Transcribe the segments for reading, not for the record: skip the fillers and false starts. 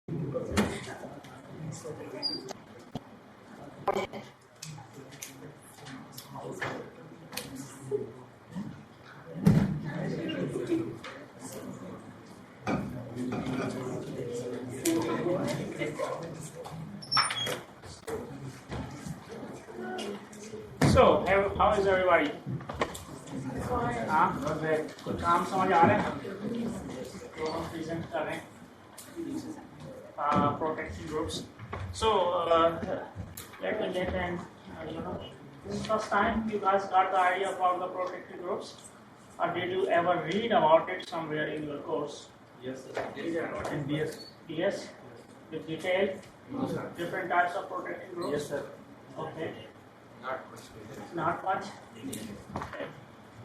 So, how is everybody? हाँ, कुछ काम समझ आ रहे हैं? तो हम प्रेजेंट कर रहे हैं protecting groups. So, let me get an this is first time you guys got the idea about the protecting groups, or did you ever read about it somewhere in your course? Yes, sir. In DS. Yes, with detail, different types of protecting groups. Yes, sir. Okay. Not much. Not much. Okay.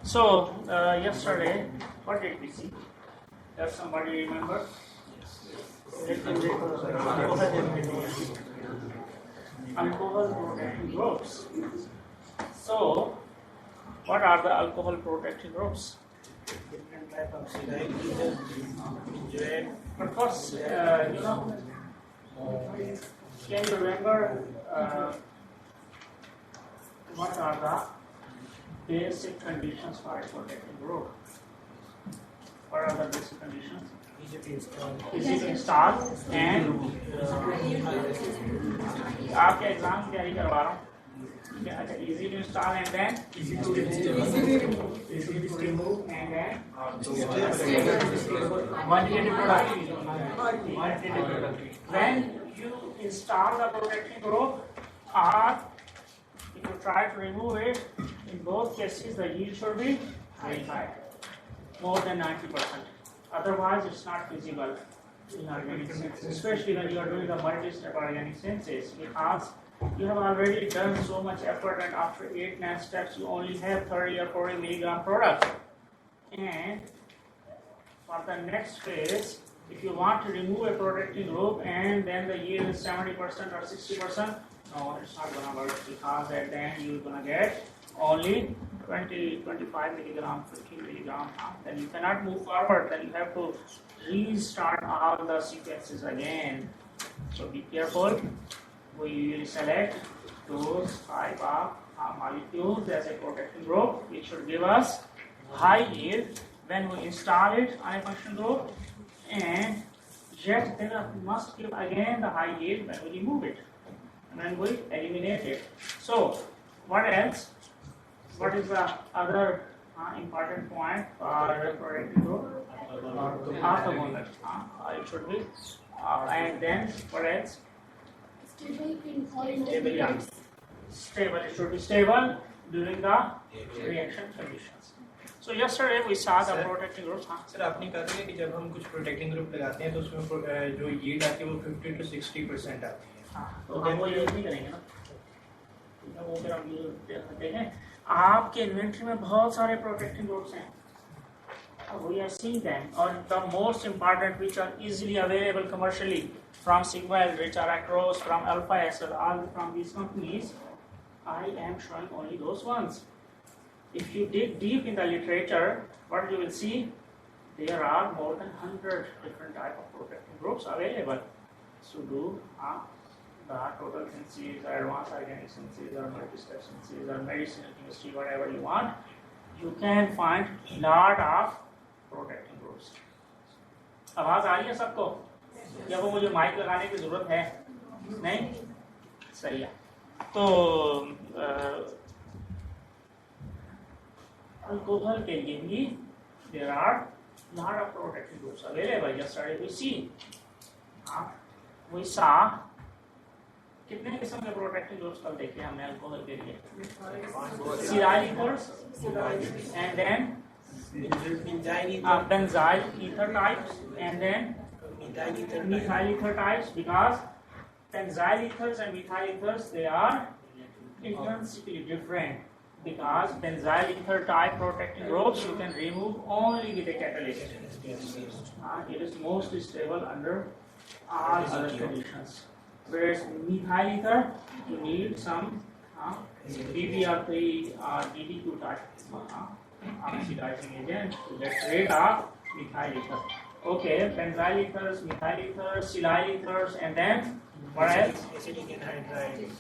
So yesterday, what did we see? Does somebody remember? Alcohol protecting groups. So, what are the alcohol protecting groups? Different type of cigarette. But first, can you remember what are the basic conditions for a protecting group? What are the basic conditions? Easy to install. Easy to install and आपके exam की तैयारी करवा रहा हूँ. अच्छा, easy to install and then easy to remove and then quantitative productivity. When you install the protecting group or if you try to remove it, in both cases the yield should be very high, more than 90%. Otherwise, it's not feasible in organic synthesis, especially when you are doing the multi-step organic synthesis, because you have already done so much effort, and after 8-9 steps, you only have 30 or 40 milligram product. And for the next phase, if you want to remove a protecting group and then the yield is 70% or 60%, no, it's not going to work, because at the end you're going to get only 20, 25 milligram, 15 milligram. Then you cannot move forward. Then you have to restart all the sequences again. So be careful. We will select those type of molecules as a protecting group, which should give us high yield when we install it on a functional group, and yet then we must give again the high yield when we remove it and then we eliminate it. So what else? What is the other important point for a protecting group? Orthogonal. It should be. And then what else? Stable. Yeah. Stable. It should be stable during the reaction conditions. So yesterday we saw the protecting groups. Sir आपने कहा था कि जब हम कुछ protecting group लगाते हैं तो उसमें जो यील्ड आती है वो 50 to 60% आती है. तो हम वो यूज नहीं करेंगे ना. वो फिर हम देखें. आपके इन्वेंटरी में बहुत सारे प्रोटेक्टिंग ग्रुप्स हैं. We are seeing them, or the most important which are easily available commercially from Sigma, Richard Acros, from Alpha SL, all from these companies. I am showing only those ones. If you dig deep in the literature, what you will see, there are more than 100 different type of protecting groups available. So do the total synthesis, or advanced organic synthesis, or multi-step synthesis, or medicinal chemistry, whatever you want, you can find lot of protecting groups. आवाज आ रही है सबको? या वो मुझे mic लगाने की जरूरत है? नहीं? सही है. तो अल्कोहल के लिए भी there are lot of protecting groups available. Yesterday we saw कितने किस्म के प्रोटेक्टिव ग्रुप्स कल देखे हमने अल्कोहल के लिए? Cetyl ethers and then benzyl ether types and then methyl ether types, because benzyl ethers and methyl ethers, they are intrinsically different, because benzyl ether type protecting groups you can remove only with a catalyst. It is most stable under all other conditions. Whereas methyl ether, you need some BBR3 or DDQ type oxidizing agent to get rid of methyl ether. Okay, benzyl ethers, methyl ethers, silyl ethers, and then what else? Acetic anhydride.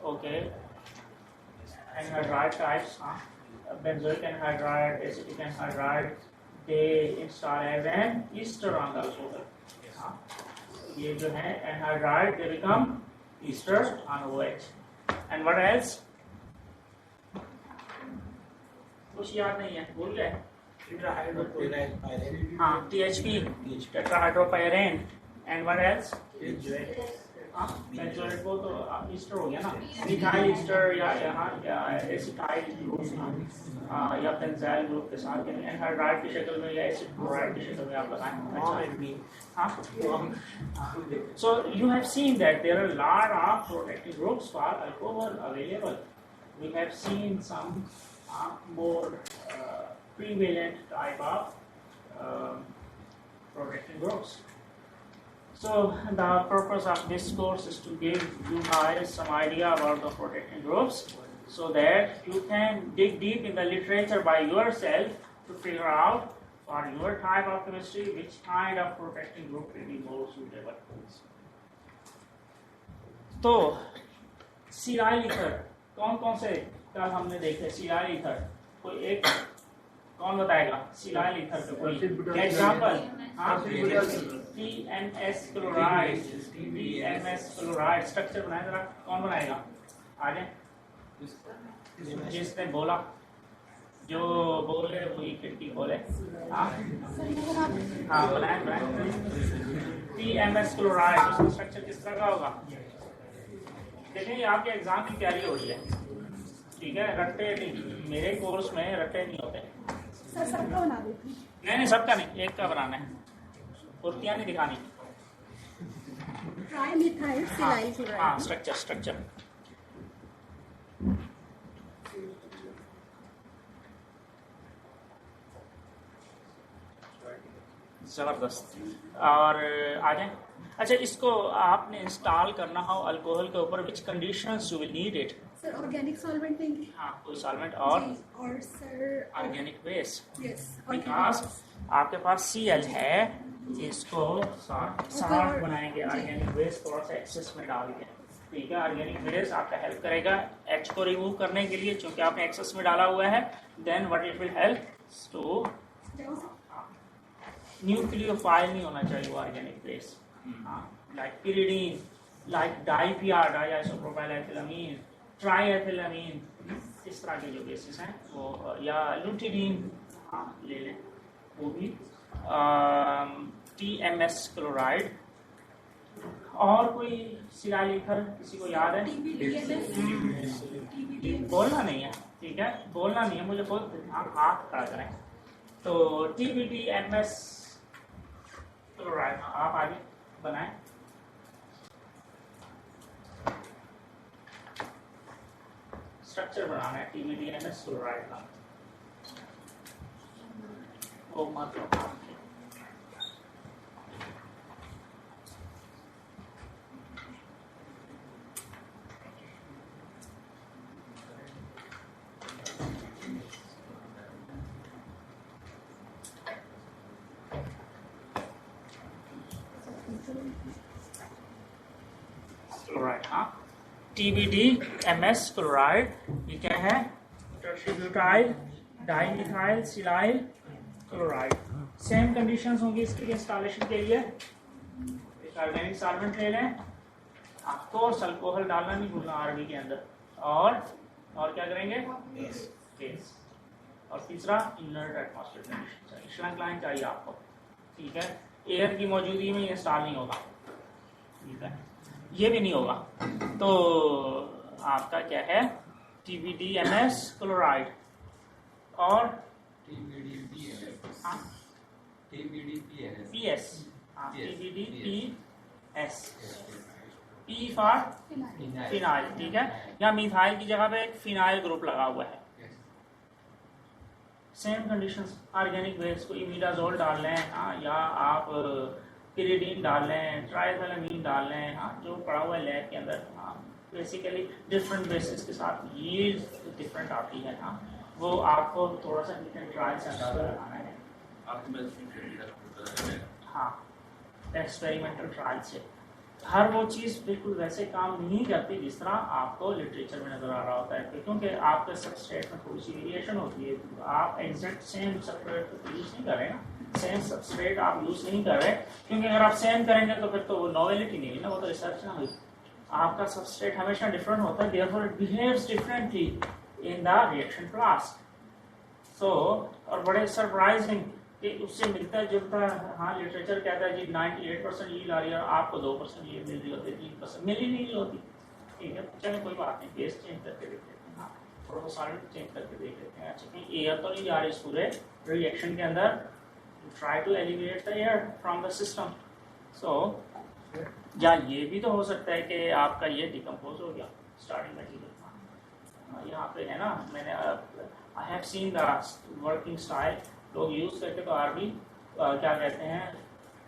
Okay. Anhydride types, benzoic anhydride, acetic anhydride, they install as an ester on the alcohol. ये जो है anhydride, they become ester on OH. And what else? कुछ याद नहीं है, भूल गए? हाँ, THP, tetrahydropyrene. And what else? Benzoate वो तो ईस्टर हो गया ना, मिथाइल ईस्टर या एसिटाइल ग्रुप या बेंजाइल ग्रुप के साथ एनहाइड्राइड की शक्ल में या एसिड क्लोराइड की शक्ल में आप लगाएं. So you have seen that there are a lot of protecting groups for alcohol available. We have seen some more prevalent type of protecting groups. So the purpose of this course is to give you guys some idea about the protecting groups so that you can dig deep in the literature by yourself to figure out for your type of chemistry which kind of protecting group will be more suitable. तो silyl ether कौन से कल हमने देखे silyl ether कोई एक कौन बताएगा सिलाइल ईथर का कोई example TMS chloride TMS chloride structure बनाए जरा कौन बनाएगा आगे जिसने बोला जो बोले वही खिड़की खोले हाँ बनाए TMS क्लोराइड उसका स्ट्रक्चर किस तरह का होगा देखेंगे आपके एग्जाम की तैयारी हो रही है ठीक है रट्टे नहीं मेरे कोर्स में रट्टे नहीं होते सर सबका बना देती नहीं सबका नहीं एक का बनाना है कुर्तियाँ नहीं दिखानी ट्राइमिथाइल सिलाइल क्लोराइड हाँ स्ट्रक्चर जबरदस्त और आगे अच्छा इसको आपने इंस्टॉल करना हो अल्कोहल के ऊपर which conditions you will need it sir organic solvent देंगे हाँ कोई सॉल्वेंट और sir organic base yes because आपके पास Cl है इसको सॉल्ट बनाएंगे ऑर्गेनिक बेस थोड़ा सा एक्सेस में डाल के ठीक है ऑर्गेनिक बेस आपका हेल्प करेगा H को रिमूव करने के लिए क्योंकि आपने एक्सेस में डाला हुआ है then what it will help to nucleophile नहीं होना चाहिए वो organic base like pyridine like DIPEA diisopropyl ethylamine triethylamine इस तरह के जो बेसिस हैं वो या लुटिडीन ले लें वो भी TMS क्लोराइड और कोई सिलाइल ईथर किसी को याद है बोलना नहीं है ठीक है बोलना नहीं है मुझे खुद हाथ खड़ा करें तो TBDMS क्लोराइड आप आगे बनाएं स्ट्रक्चर बनाना है TBDMS क्लोराइड का वो मतलब क्लोराइड हाँ TBDMS क्लोराइड ये क्या है tertiary butyl dimethyl silyl chloride same conditions होंगी इसके इंस्टॉलेशन के लिए एक ऑर्गेनिक सॉल्वेंट ले लें आपको अल्कोहल डालना नहीं भूलना आरबी के अंदर और क्या करेंगे बेस और तीसरा इनर्ट एटमॉस्फेयर कंडीशन चाहिए श्रंक लाइन चाहिए आपको ठीक है एयर की मौजूदगी में ये इंस्टॉल नहीं होगा ठीक है ये भी नहीं होगा तो आपका क्या है TBDMS क्लोराइड और TBDPS P फॉर फिनाइल ठीक है या मिथाइल की जगह पे एक फिनाइल ग्रुप लगा हुआ है सेम कंडीशंस ऑर्गेनिक बेस को इमिडाजोल डाल लें या आप pyridine डाल लें ट्राइएथिलामीन डाल लें जो पड़ा हुआ है लैब के अंदर बेसिकली डिफरेंट बेसिस के साथ यील्ड डिफरेंट आती है वो आपको थोड़ा सा हीट एंड ट्रायल से अंदाजा लगाना है हाँ, एक्सपेरिमेंटल ट्रायल से हर वो चीज़ बिल्कुल वैसे काम नहीं करती जिस तरह आपको लिटरेचर में नज़र आ रहा होता है, क्योंकि आपके सबस्ट्रेट में थोड़ी सी वेरिएशन होती है। आप एग्जैक्ट सेम सबस्ट्रेट तो यूज़ नहीं कर रहे ना, सेम सबस्ट्रेट आप यूज़ नहीं कर रहे, क्योंकि अगर आप सेम करेंगे तो फिर तो वो नॉवेलिटी नहीं है ना, वो तो रिसर्च ना हुई। आपका सबस्ट्रेट हमेशा डिफरेंट होता है, therefore it behaves differently in the reaction flask. So और बड़े सरप्राइजिंग कि उससे मिलता जुलता, हाँ लिटरेचर कहता है जी 98% यील्ड आ रही है और आपको 2% यील्ड मिल रही होती है, 3% मिल ही नहीं होती। ठीक है, चलो कोई बात नहीं, बेस चेंज करके देख लेते हैं। हाँ, थोड़ा सा सॉलिड चेंज करके देख लेते हैं। अच्छा, कहीं एयर तो नहीं जा रही इस पूरे रिएक्शन के अंदर, try to eliminate the air from the system. So या ये भी तो हो सकता है कि आपका ये डिकम्पोज हो गया स्टार्टिंग मटीरियल। यहाँ पे है ना, मैंने I have seen the working style, लोग यूज़ करके तो आर भी क्या कहते हैं,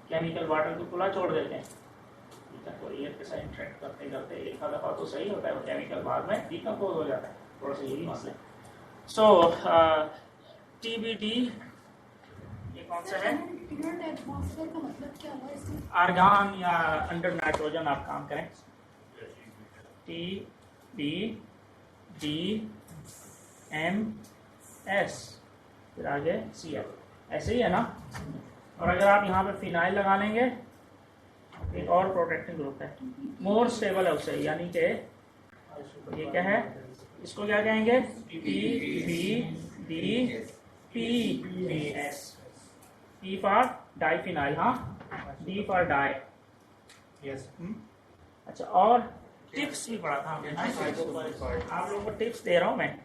केमिकल वाटर को खुला छोड़ देते हैं। ठीक है, तो एयर के साथ इंटरेक्ट करते करते एक आधा बार तो सही होता है, वो केमिकल बाद में डिकम्पोज हो जाता है, थोड़ा सा यही मसला है। सो TBD ये कौन सा है? इग्नोरेंट एटमॉस्फेयर का मतलब क्या हुआ इसमें? आर्गान या अंडर नाइट्रोजन आप काम करें। TBDMS फिर आगे Cl, ऐसे ही है ना। और अगर आप यहाँ पे फिनाइल लगा लेंगे, एक और प्रोटेक्टिंग ग्रुप है, मोर स्टेबल है उससे, यानी कि ये क्या है, इसको क्या कहेंगे? PBDPS, P फॉर डाइफिनाइल, हाँ, D फॉर डाई। यस। अच्छा, और टिप्स भी पढ़ा था हमने, आप लोगों को टिप्स दे रहा हूँ मैं।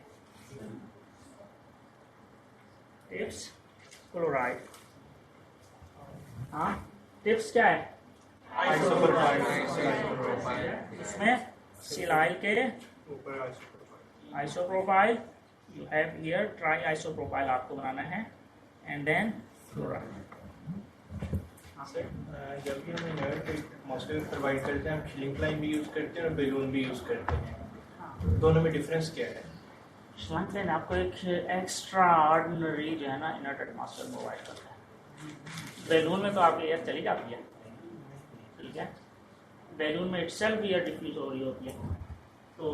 टिप्स क्लोराइड, हाँ, टिप्स क्या है? इसमें सिलाइल के isopropyl, you have here try isopropyl आपको बनाना है, एंड देन क्लोराइड। जब भी हम इनर्ट एटमॉस्फेयर प्रोवाइड करते हैं, हम शिलिंग लाइन भी यूज़ करते हैं और बैलून भी यूज़ करते हैं। दोनों में डिफरेंस क्या है? श्लंक लाइन आपको एक एक्स्ट्रा ऑर्डिनरी जो है ना इनर्ट एटमॉस्फेयर प्रोवाइड करता है। बैलून में तो आपकी एयर चली जाती है, ठीक है, बैलून में इटसेल्फ एयर डिफ्यूज हो रही होती है, तो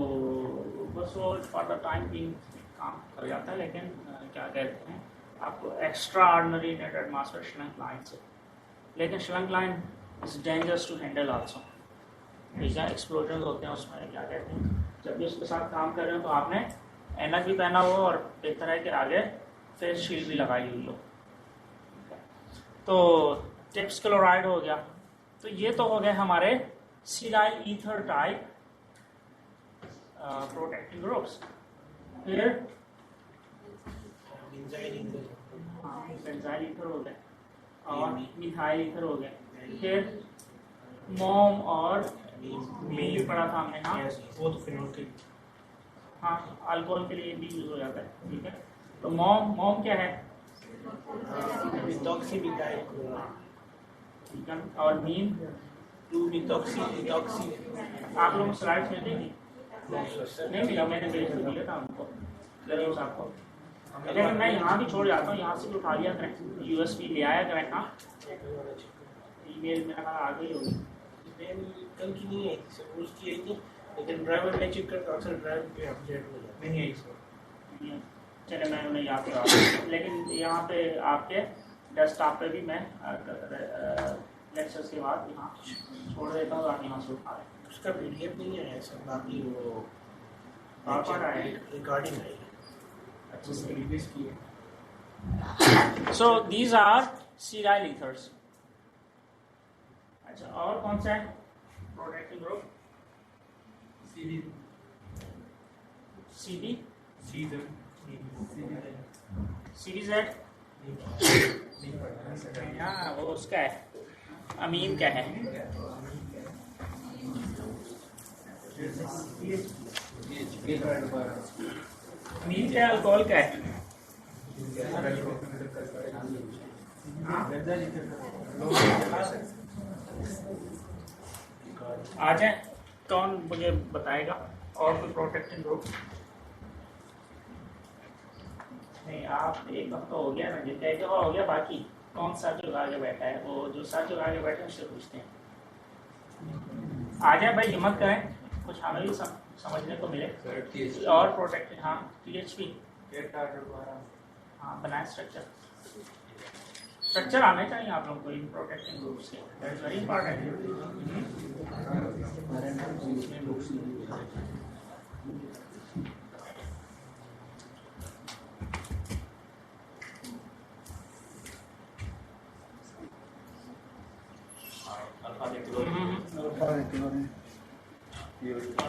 बस वो फॉर द टाइम बिंग काम कर जाता है। लेकिन क्या कहते हैं, आपको extraordinary inert atmosphere Schlenk line से, लेकिन Schlenk line is dangerous to handle also. ठीक है, एक्सप्लोजन होते हैं उसमें, क्या कहते हैं, जब भी उसके साथ काम कर रहे हो तो आपने एनक भी पहना हो और बेहतर है कि आगे फेस शील्ड भी लगाई हुई हो। तो टिप्स क्लोराइड हो गया, तो ये तो हो गए हमारे silyl ether type protecting groups. फिर बेंजाइल ईथर हो गए और मिथाइल ईथर हो गए। फिर मोम और मील पढ़ा था हमने, हाँ, वो तो फिनोल के, हाँ, अल्कोहल के लिए भी यूज हो जाता है। ठीक है, तो मोम क्या है? मिथॉक्सीमिथाइल ठीक है, और मीन 2-मिथॉक्सी। आप लोगों को स्लाइड्स मिलती थी? नहीं मिला, मैंने भेज के दिया था उनको, गरीब साहब को, लेकिन मैं यहाँ भी छोड़ जाता हूँ, यहाँ से भी उठा लिया करें, USB ले आया करें। हाँ, ईमेल मेरा आ गई होगी, कल की नहीं है, सपोज की है नहीं, लेकिन ड्राइवर ने चेक करता अक्सर ड्राइव पे अपडेट हो जाता नहीं है इसमें। चले मैं उन्हें याद करा दूँ। लेकिन यहाँ पे आपके डेस्कटॉप पे भी मैं लेक्चर्स के बाद यहाँ छोड़ देता हूँ, आप यहाँ से उठा लें। उसका PDF नहीं है सर, बाकी वो पार्ट आया है, रिकॉर्डिंग आई है, अच्छे से रिलीज की है। So these are sterile ethers. अच्छा, और कौन सा है प्रोटेक्टिंग ग्रुप? CBZ। हाँ, वो उसका है, अमीन का है। अमीन का अल्कोहल का है। आ जाए, कौन मुझे बताएगा और कोई प्रोटेक्टिंग ग्रुप? नहीं, आप एक हफ्ता हो गया ना, जिनका एक दफा हो गया, बाकी कौन सा जो आगे बैठा है, वो जो साथ जो आगे बैठे हैं उससे पूछते हैं। आ जाए भाई, हिम्मत करें, कुछ हमें भी समझने को मिले। और प्रोटेक्ट, हाँ PHP, हाँ बनाए स्ट्रक्चर आने चाहिए आप लोगों को इन प्रोटेक्टिंग ग्रुप्स के, that is very important.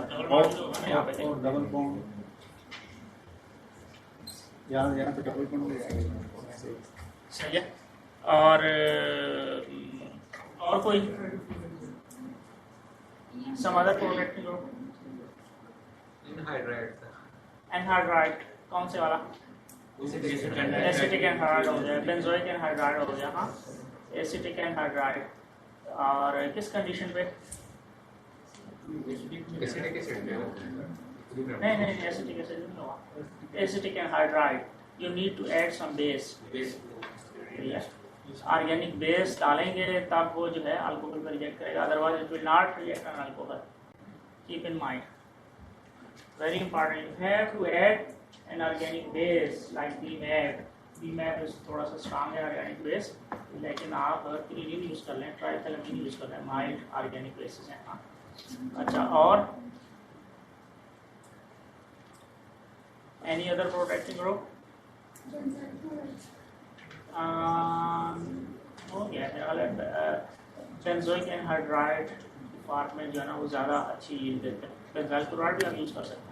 Double bond यहाँ पे डबल बॉन्ड सही है। और कोई some other protecting group? Anhydride कौन से वाला? एसिटिक एनहाइड्राइड हो गया, बेंजोइक एनहाइड्राइड हो गया, हाँ एसिटिक एनहाइड्राइड। और किस कंडीशन पे? नहीं एसिटिक एसिड नहीं होगा। Acetic anhydride, you need to add some base, organic base डालेंगे तब वो जो है अल्कोहल को रिजेक्ट करेगा, otherwise it will not reject an alcohol. Keep in mind, very important, you have to add an organic base like BMAP. BMAP is थोड़ा सा strong है organic base, लेकिन आप क्रीनिन यूज कर लें, ट्राइथैलेमीन यूज कर लें, माइल्ड ऑर्गेनिक बेसिस हैं। हाँ अच्छा, और any other protecting group? हो गया बेंजोइक एनहाइड्राइड फॉर्म में जो है ना वो ज़्यादा अच्छी यील्ड देते हैं। बेंजाइल क्लोराइड भी हम यूज़ कर सकते हैं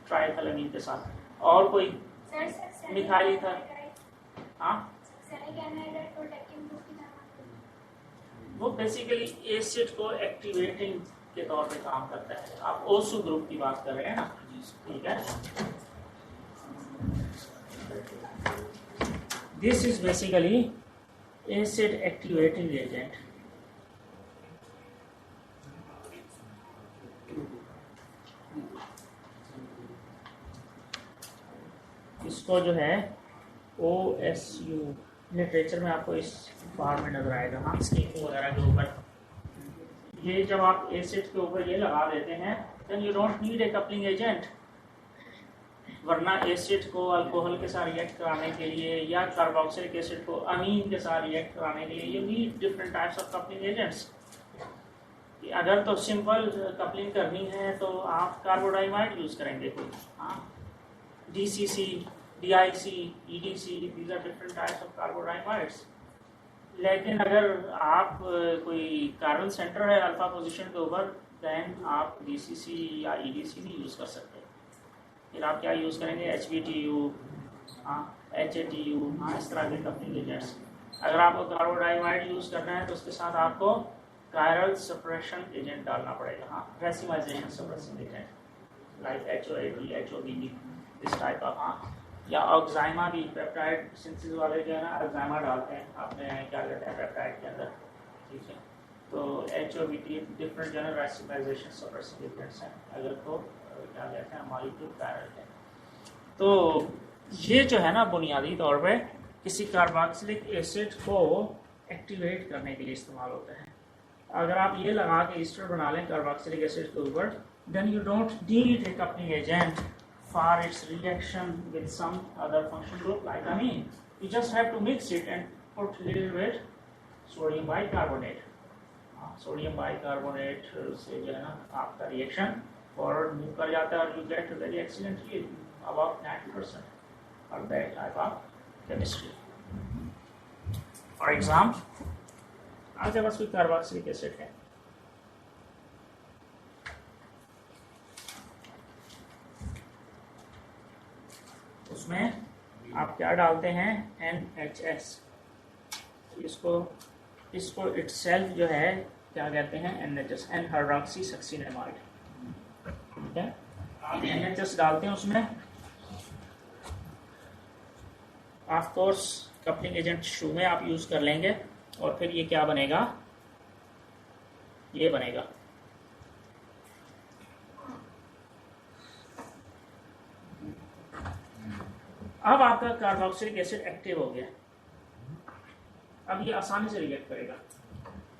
ट्राइथैलेमीन के साथ। और कोई मिथाइल था? हाँ वो बेसिकली एसिड को एक्टिवेटिंग के तौर पे काम करता है। आप ओसू ग्रुप की बात कर रहे हैं ना, ठीक है। This is basically acid activating agent. इसको जो है OSU लिटरेचर में आपको इस फॉर्म में नजर आएगा, हाँ स्कीम वगैरह के ऊपर। ये जब आप एसिड के ऊपर ये लगा देते हैं, then you don't need a coupling agent. वरना एसिड को अल्कोहल के साथ रिएक्ट कराने के लिए या कार्बोक्सिलिक एसिड को अमीन के साथ रिएक्ट कराने के लिए you need different types of coupling agents. अगर तो सिंपल कपलिंग करनी है तो आप कार्बोडाइमाइड यूज करेंगे कोई, हाँ DCC, DIC, EDC, these are different types of carbodiamides। लेकिन अगर आप कोई कार्बन सेंटर है अल्फा पोजीशन के ऊपर, देन आप DCC या EDC नहीं यूज़ कर सकते। फिर आप क्या यूज़ करेंगे? HBTU, हाँ HATU, हाँ इस तरह के कपलिंग एजेंट्स। अगर आपको कार्बोडाइमाइड यूज़ करना है तो उसके साथ आपको कायरल सप्रेशन एजेंट डालना पड़ेगा, हाँ racemisation suppression agent like HOAD, HOBD, इस टाइप का। हाँ या ऑक्साइमा भी, पेप्टाइड सिंथेसिस वाले जो है ना ऑक्साइमा डालते हैं, आपने क्या कहते हैं पेप्टाइड के अंदर, ठीक है। तो HOBD डिफरेंट जो है रेसिमाइजेशन सप्रेशन एजेंट्स हैं, अगर तो क्या कहते हैं मॉलिक्यूल कायरल है। तो ये जो है ना बुनियादी तौर पे किसी कार्बोक्सिलिक एसिड को एक्टिवेट करने के लिए इस्तेमाल होता है। अगर आप ये लगा के ईस्टर बना लें कार्बोक्सिलिक एसिड के ऊपर, then you don't need a coupling agent for its reaction with some other function group like amine. You just have to mix it and put little bit sodium bicarbonate. Sodium bicarbonate से जो है ना आपका reaction forward move कर जाता है और you get very excellent yield about 90% for that type of chemistry. For example, आपके पास कोई कार्बोक्सिलिक एसिड है, उसमें आप क्या डालते हैं? NHS। इसको इटसेल्फ जो है क्या कहते हैं? NHS, एनहाइड्रॉक्सी सक्सिनेमाइड, ठीक है। आप NHS डालते हैं उसमें, ऑफ कोर्स कपलिंग एजेंट शुरू में आप यूज कर लेंगे और फिर ये क्या बनेगा? ये बनेगा अब आपका कार्बोक्सिलिक एसिड एक्टिव हो गया, अब ये आसानी से रिएक्ट करेगा।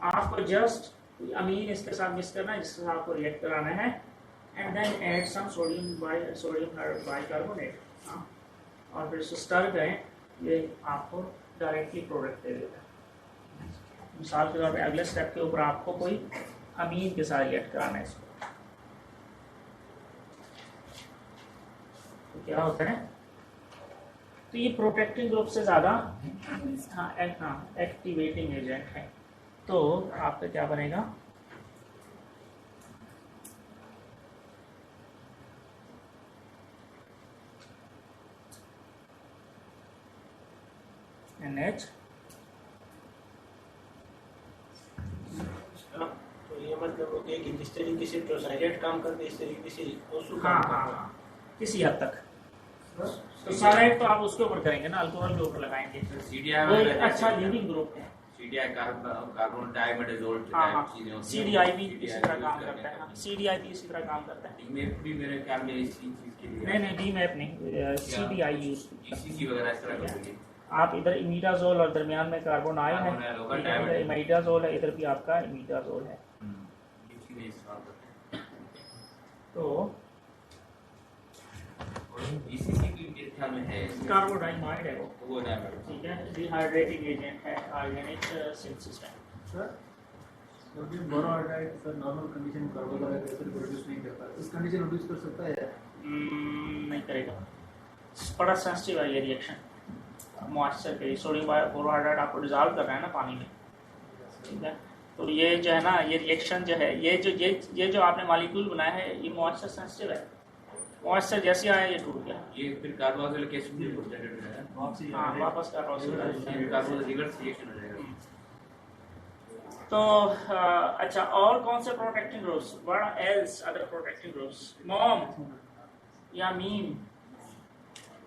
आपको जस्ट अमीन इसके साथ मिक्स करना है जिसके साथ आपको रिएक्ट कराना है, and then add some sodium bicarbonate, और फिर इसको स्टर करें, ये आपको डायरेक्टली प्रोडक्ट दे देगा। मिसाल के तौर पर अगले स्टेप के ऊपर आपको कोई अमीन के साथ रिएक्ट कराना है इसको, तो क्या होता है, तो ये प्रोटेक्टिंग ग्रुप से ज़्यादा एक्टिवेटिंग एजेंट है। तो आपका क्या बनेगा, NH। तो ये मतलब हो गया कि जिस तरीके से ट्रोसाइलेट काम करते हैं इस तरीके से ओसू हाँ काम हाँ करता है। हाँ, किसी हद तक। तो साइड तो आप उसके ऊपर करेंगे ना, अल्कोहल के ऊपर लगाएंगे, CDI वो एक अच्छा लीविंग ग्रुप है। CDI कार्बन डाइमेटाजोल हाँ हाँ, चीजें होती हैं। CDI भी CDI इसी तरह use काम करते करता है, हैं। CDI भी इसी तरह काम करता है। DMAP भी मेरे ख्याल में इसी चीज के लिए नहीं DMAP नहीं, CDI यूज। GCC वगैरह इस तरह का होगी। आप इधर इमीडाजोल और दरमियान में कार्बोनाइल है, कार्बोनाइल होगा, इधर डायमेटाजोल। इमीडाजोल है, इधर भी आपका इमीडाजोल है। ये चीजें इस्तेमाल करते हैं। तो GCC की मेरे ख्याल में है इसमें। कार्बोडाइमाइड है वो डायमेटाजोल। ठीक है, डिहाइड्रेटिंग एजेंट है ऑर्गेनिक सिंथेसिस में। Sir borohydride sir normal condition में कार्बोक्सिलिक एसिड प्रोड्यूस नहीं करता, इस कंडीशन में प्रोड्यूस कर सकता है? नहीं करेगा, बड़ा सेंसिटिव है ये रिएक्शन मॉइस्चर के। सोडियम बोरोहाइड्राइड आपको डिजॉल्व करना है ना पानी में, ठीक है, तो ये जो है ना, ये रिएक्शन जो है, ये जो आपने मॉलिक्यूल बनाया है, ये मॉइस्चर सेंसिटिव है। मॉइस्चर जैसे आया ये टूट गया, ये फिर कार्बोक्सिलिक एसिड भी प्रोटेक्टेड है। हाँ वापस कार्बोक्सिलिक। कार्बोक्सिलिक रिवर्स रिएक्शन हो जाएगा। तो अच्छा, और कौन से protecting groups, what else other protecting groups, mom या मीम,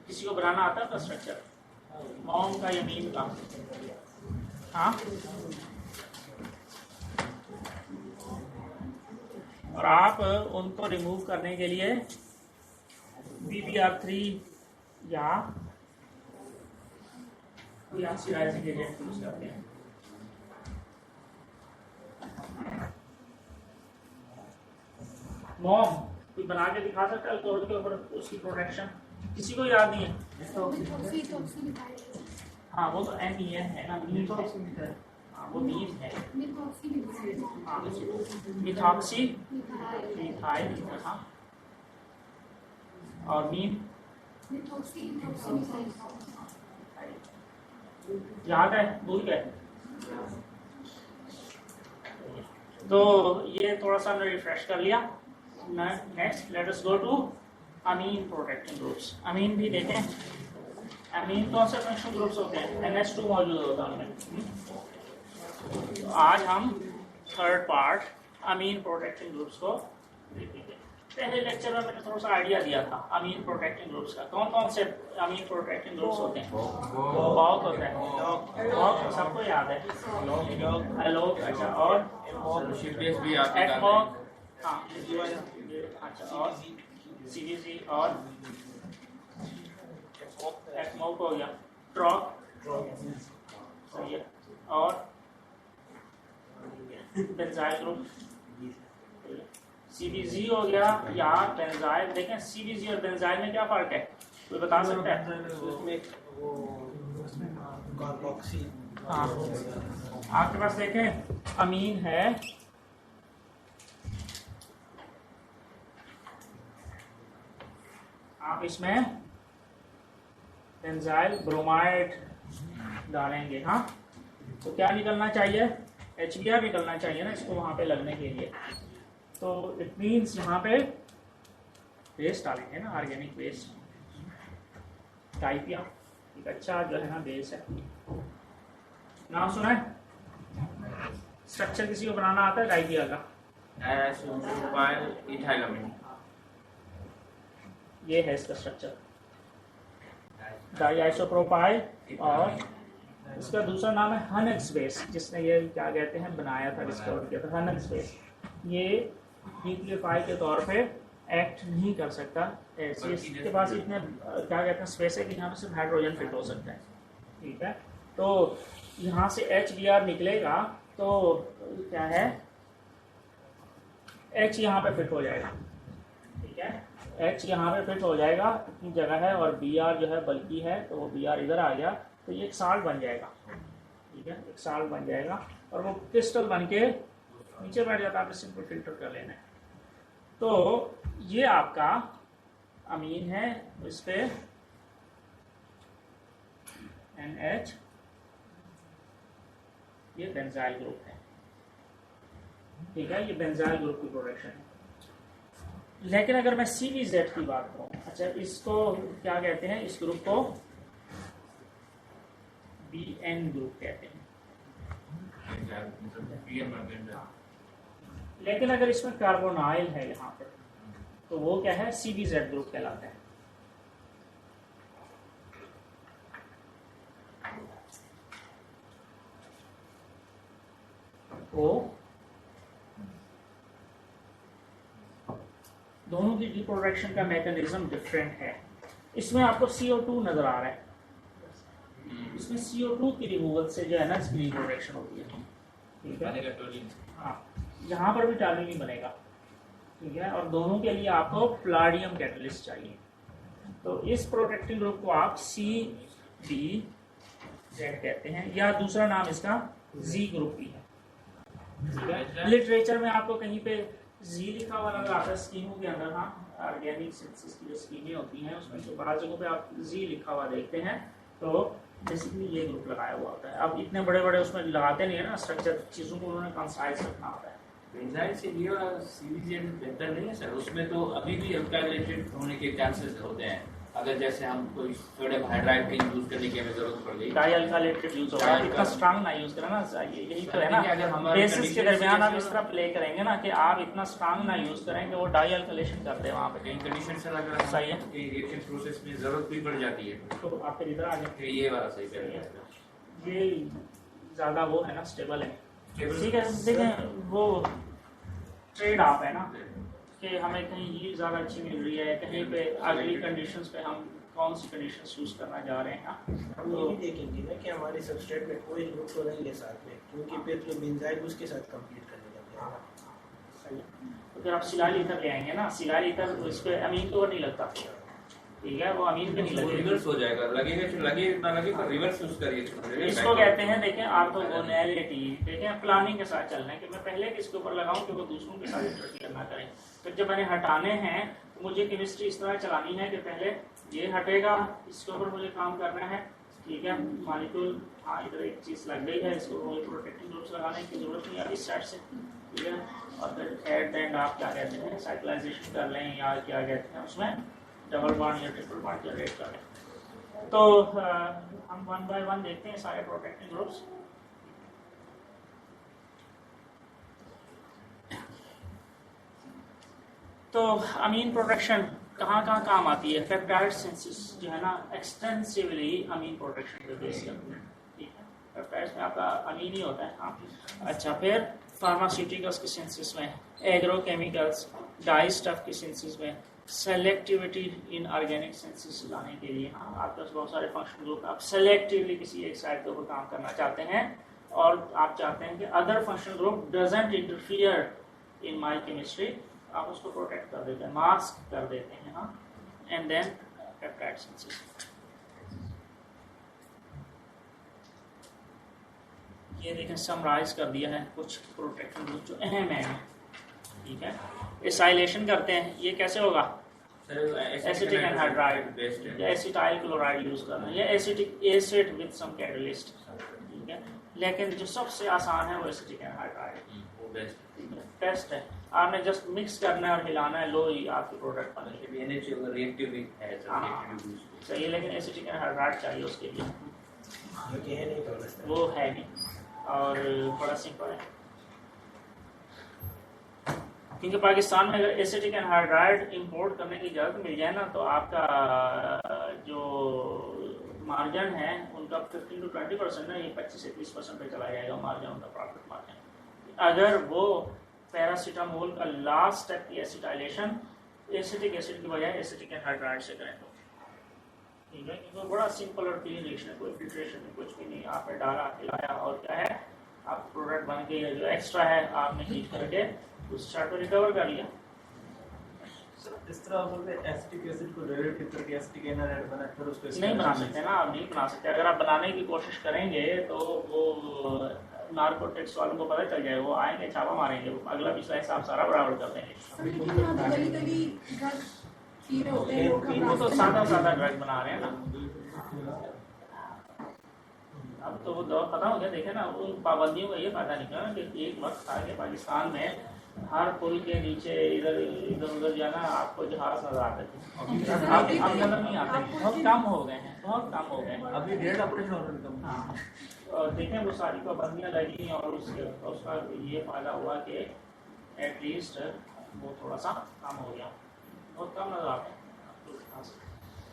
किसी को बनाना आता है स्ट्रक्चर मॉम का या मीम का? हाँ, और आप उनको रिमूव करने के लिए BBR3 या ऑक्सीडाइजिंग एजेंट यूज करते हैं। मॉम कोई बना के दिखा सकता है अल्कोहल के ऊपर उसकी प्रोटेक्शन? किसी को याद नहीं है? हाँ वो तो MEN है ना, हाँ वो मीन है। हाँ मिथॉक्सी मिथाइल, हाँ, और मीन याद है, भूल गए? तो ये थोड़ा सा हमने रिफ्रेश कर लिया। Next let us go to amine protecting groups. Amine भी देखें, अमीन कौन से फंक्शनल ग्रुप्स होते हैं? NH2 मौजूद होता है उनमें। तो आज हम थर्ड पार्ट अमीन प्रोटेक्टिंग ग्रुप्स को देखेंगे। पहले लेक्चर में मैंने थोड़ा सा आइडिया दिया था अमीन प्रोटेक्टिंग ग्रुप्स का। कौन कौन से अमीन प्रोटेक्टिंग ग्रुप्स होते हैं? बहुत होते हैं, बहुत सबको याद है। एलोक, अच्छा, और शिपलेस भी आती है। एटमॉक, हाँ, अच्छा, और CDC, और एटमॉक हो गया, ट्रॉक सही है, और बेंजाइल ग्रुप CBZ हो गया या बेंजाइल। देखें CBZ और बेंजाइल में क्या फर्क है, कोई बता सकता है? उसमें वो कार्बोक्सी, हाँ, आपके पास देखें अमीन है, आप इसमें बेंजाइल ब्रोमाइड डालेंगे, हाँ, तो क्या निकलना चाहिए? HBr निकलना चाहिए ना इसको वहाँ पे लगने के लिए। तो इट मीन्स यहाँ पे बेस डालेंगे ना, ऑर्गेनिक बेस, टाइपिया, एक अच्छा जो है ना बेस है। नाम सुना है? स्ट्रक्चर किसी को बनाना आता है टाइपिया का? इथाइलामाइन। ये है इसका स्ट्रक्चर, डाइआइसोप्रोपाइल, और इसका दूसरा नाम है हनक्स बेस, जिसने ये क्या कहते हैं बनाया था, डिस्कवर किया था, हनक्स बेस। ये न्यूक्लियोफाइल के तौर पे एक्ट नहीं कर सकता। इसके पास इतने क्या कहते हैं स्पेस है कि यहाँ पे सिर्फ हाइड्रोजन फिट हो सकता है। ठीक है, तो यहाँ से HBr निकलेगा तो क्या है, H यहाँ पे फिट हो जाएगा। ठीक है, H यहाँ पे फिट हो जाएगा, इतनी जगह है, और Br जो है बल्कि है तो वो Br इधर आ गया, तो ये एक साल्ट बन जाएगा। ठीक है, एक साल्ट बन जाएगा और वो क्रिस्टल बन के नीचे बैठ जाता है। आपने सिंपल फिल्टर कर लेना है। तो ये आपका अमीन है, इस पे NH, ये बेंजाइल ग्रुप है। ठीक है, ये बेंजाइल ग्रुप की प्रोडक्शन है। लेकिन अगर मैं CVZ की बात करूं, अच्छा इसको क्या कहते हैं, इस ग्रुप को BN ग्रुप कहते हैं। लेकिन अगर इसमें कार्बोनाइल है यहाँ पे तो वो क्या है, CVZ ग्रुप कहलाता है। तो दोनों की रिप्रोडक्शन का मैकेनिज्म डिफरेंट है। इसमें आपको CO2 नजर आ रहा है, इसमें CO2 की रिमूवल से जो है ना इसकी रिप्रोडक्शन होती है। ठीक है, हाँ, यहाँ पर भी टॉलिन नहीं बनेगा। ठीक है, और दोनों के लिए आपको प्लाडियम कैटलिस्ट चाहिए। तो इस प्रोटेक्टिंग ग्रुप को आप CBZ कहते हैं, या दूसरा नाम इसका Z ग्रुप भी है। ठीक है, लिटरेचर में आपको कहीं पे Z लिखा हुआ नजर आता है स्कीमों के अंदर। हाँ, ऑर्गेनिक सिंथेसिस की जो स्कीमें होती हैं उसमें जो बड़ा जगहों पे आप Z लिखा हुआ देखते हैं, तो बेसिकली ये ग्रुप लगाया हुआ होता है। अब इतने बड़े बड़े उसमें लगाते नहीं है ना, स्ट्रक्चर चीज़ों को उन्होंने कंसाइज रखना होता है। बेंजाइल से ये वाला CVZ बेहतर नहीं है सर? उसमें तो अभी भी अल्का रिलेटेड होने के चांसेस होते हैं। अगर जैसे हम कोई सोडियम हाइड्राइड का यूज करने की हमें जरूरत पड़ गई, डाई अल्काइलेटेड यूज होगा, इतना स्ट्रांग ना यूज करना ना, यही तो है ना बेसिस के दरमियान आप इस तरह प्ले करेंगे ना कि आप इतना स्ट्रांग ना यूज करें कि वो डाई अल्काइलेशन कर दे वहाँ पे। कई कंडीशन से अगर सही है, रिएक्शन प्रोसेस में जरूरत भी पड़ जाती है तो आप फिर इधर आ जाए। ये वाला सही है, ये ज्यादा वो है ना, स्टेबल है। ठीक है, देखें वो ट्रेड ऑफ है ना कि हमें कहीं ये ज़्यादा अच्छी मिल रही है, कहीं पे अगली कंडीशंस पे हम कौन सी कंडीशंस यूज करना जा रहे हैं। हम ये भी देखेंगे ना कि हमारे सबस्ट्रेट में कोई ग्रुप तो नहीं है साथ में, क्योंकि फिर जो बेंजाइल उसके साथ कंप्लीट करने लग जाएगा। सही है, तो फिर आप सिलाल ईथर ले आएंगे ना, सिलाल ईथर इस पे अमीन तो नहीं लगता। ठीक है, वो अमीन पे नहीं लगेगा, रिवर्स हो जाएगा, लगेगा लगे ना लगे पर रिवर्स यूज करिए। इसको कहते हैं देखें ऑर्थोगोनैलिटी। देखें प्लानिंग के साथ चलना है कि मैं पहले किसके ऊपर लगाऊं कि वो दूसरों के साथ इंटरफेयर ना करें। फिर जब मैंने हटाने हैं तो मुझे केमिस्ट्री इस तरह चलानी है कि पहले ये हटेगा, इसके ऊपर मुझे काम करना है। ठीक है, मॉलिक्यूल, हाँ इधर एक चीज़ लग गई है, इसको मुझे प्रोटेक्टिंग ग्रुप्स लगाने की जरूरत नहीं है इस साइड से। ठीक है, और फिर एट द एंड आप क्या कहते हैं साइक्लाइजेशन कर लें या क्या कहते हैं उसमें डबल बॉन्ड या ट्रिपल बॉन्ड जनरेट कर लें। तो हम वन बाय वन देखते हैं सारे प्रोटेक्टिंग ग्रुप्स। तो अमीन प्रोटेक्शन कहाँ कहाँ काम आती है? पेप्टाइड सिंथेसिस जो है ना एक्सटेंसिवली अमीन प्रोटेक्शन पे बेस करती है। ठीक है, पेप्टाइड्स में आपका अमीन ही होता है। हाँ, अच्छा, फिर फार्मास्यूटिकल्स की सिंथेसिस में, एग्रोकेमिकल्स, डाई स्टफ की सिंथेसिस में, सेलेक्टिविटी इन ऑर्गेनिक सिंथेसिस लाने के लिए हाँ आपके पास बहुत सारे फंक्शन ग्रुप, आप सेलेक्टिवली किसी एक साइड के ऊपर काम करना चाहते हैं और आप चाहते हैं कि other function group doesn't interfere in my chemistry, आप उसको प्रोटेक्ट कर देते हैं, मास्क कर देते हैं। हाँ, एंड देन पेप्टाइड सिंथेसिस। ये देखें समराइज कर दिया है कुछ प्रोटेक्शन ग्रुप जो अहम है। ठीक है, एसाइलेशन करते हैं, ये कैसे होगा? एसिटिक एनहाइड्राइड या एसिटाइल क्लोराइड यूज करना है या acetic acid with some catalyst. ठीक है, लेकिन जो सबसे आसान है वो एसिटिक एनहाइड्राइड बेस्ट है। आपने जस्ट मिक्स करना है और हिलाना है, लो ही आपकी प्रोडक्ट बनेगी। रिएक्टिव है सही है, लेकिन एसिटिक एनहाइड्राइड चाहिए उसके लिए, क्योंकि है नहीं तो वो है नहीं और बड़ा सिंपल है। क्योंकि पाकिस्तान में अगर एसिटिक एनहाइड्राइड इंपोर्ट करने की इजाज़त मिल जाए ना तो आपका जो मार्जिन है उनका 15 to 20% ना, ये 25 से 30% पे चला जाएगा मार्जिन, उनका प्रॉफिट मार्जिन। अगर वो पैरासीटामोल का लास्ट स्टेप की एसिटाइलेशन एसिटिक एसिड की बजाय एसिटिक एनहाइड्राइड से करें तो ठीक है, क्योंकि बड़ा सिंपल और क्लीन रिएक्शन है, कोई फिल्ट्रेशन में कुछ भी नहीं, आपने डाला खिलाया और क्या है आप प्रोडक्ट बन के जो एक्स्ट्रा है आपने हीट करके उस चार्ट को रिकवर कर लिया। इस तरह हो सकता है एसिटिक एसिड को डेरिवेटिव करके एसिटिक एनहाइड्राइड बना फिर उसको नहीं बना सकते ना, आप नहीं बना सकते। अगर आप बनाने की कोशिश करेंगे तो वो नार्कोटिक्स वालों को पता चल जाएगा, वो आएंगे छापा मारेंगे, वो अगला पिछला हिसाब सारा बराबर कर देंगे। लेकिन यहाँ तो गली गली ड्रग पी रहे होते हैं लोग, हम इनको तो रास्ते सादा में- सादा ड्रग बना रहे हैं ना। अब तो वो दौर खत्म हो गया, देखे ना, उन पाबंदियों का ये फायदा निकला ना कि एक वक्त था कि पाकिस्तान में हर पुल के नीचे इधर इधर उधर जाना आपको जहाज नजर आते थे, अब नजर नहीं आते, बहुत कम हो गए हैं, बहुत कम हो गए हैं। अभी डेढ़ ऑपरेशन हो रहा है। हाँ, और देखें वो सारी पाबंदियाँ लगी और उसका ये फायदा हुआ कि एटलीस्ट वो थोड़ा सा कम हो गया, बहुत कम नजर आते हैं।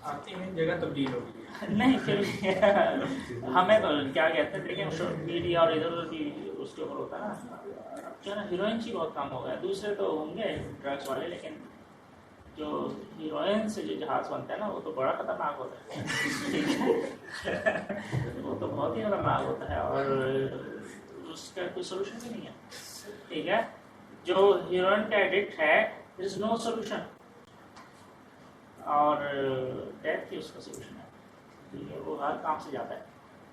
आते हैं जगह तब्दील हो गई है। नहीं फिर भी हमें तो क्या कहते हैं, देखिए मीडिया और इधर उधर भी उसके ऊपर होता है ना, क्या ना हीरोइन ही बहुत कम हो गया, दूसरे तो होंगे ड्रग्स वाले, लेकिन जो हीरोइन से जो जहाज बनता है ना वो तो बड़ा खतरनाक होता है वो तो बहुत ही खतरनाक होता है और उसका कोई सोल्यूशन भी नहीं है। ठीक है, जो हीरोइन का एडिक्ट है देयर इज नो सोल्यूशन, और डेथ ही उसका सोल्यूशन है। ठीक है, वो हर काम से जाता है,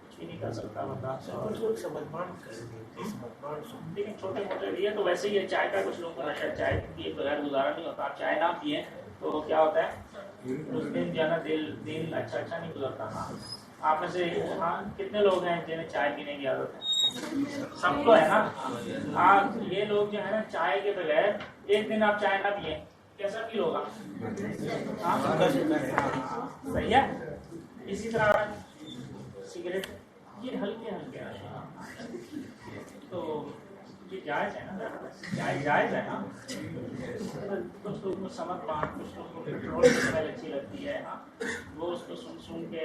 कुछ भी नहीं कर सकता बंदा। कुछ लोग समझमान कर देते हैं, समझमान सुन लेकिन छोटे मोटे ये तो वैसे ही है, चाय का कुछ लोगों का नशा, चाय के बगैर गुजारा नहीं होता। आप चाय ना पिए तो क्या होता है उस दिन जो है ना दिन अच्छा नहीं गुजरता। हाँ, आप में से हाँ कितने लोग हैं जिन्हें चाय पीने की आदत है? सबको है ना। आप ये लोग जो है ना चाय के बगैर एक दिन आप चाय ना पिए कैसा फील होगा? हाँ, सही है। इसी तरह सिगरेट ये हल्के हल्के तो ये जायज़ है ना, जायज़ है ना। कुछ लोगों को समझ पान, कुछ लोगों को पेट्रोल की स्मेल अच्छी लगती है, हाँ वो उसको सुन के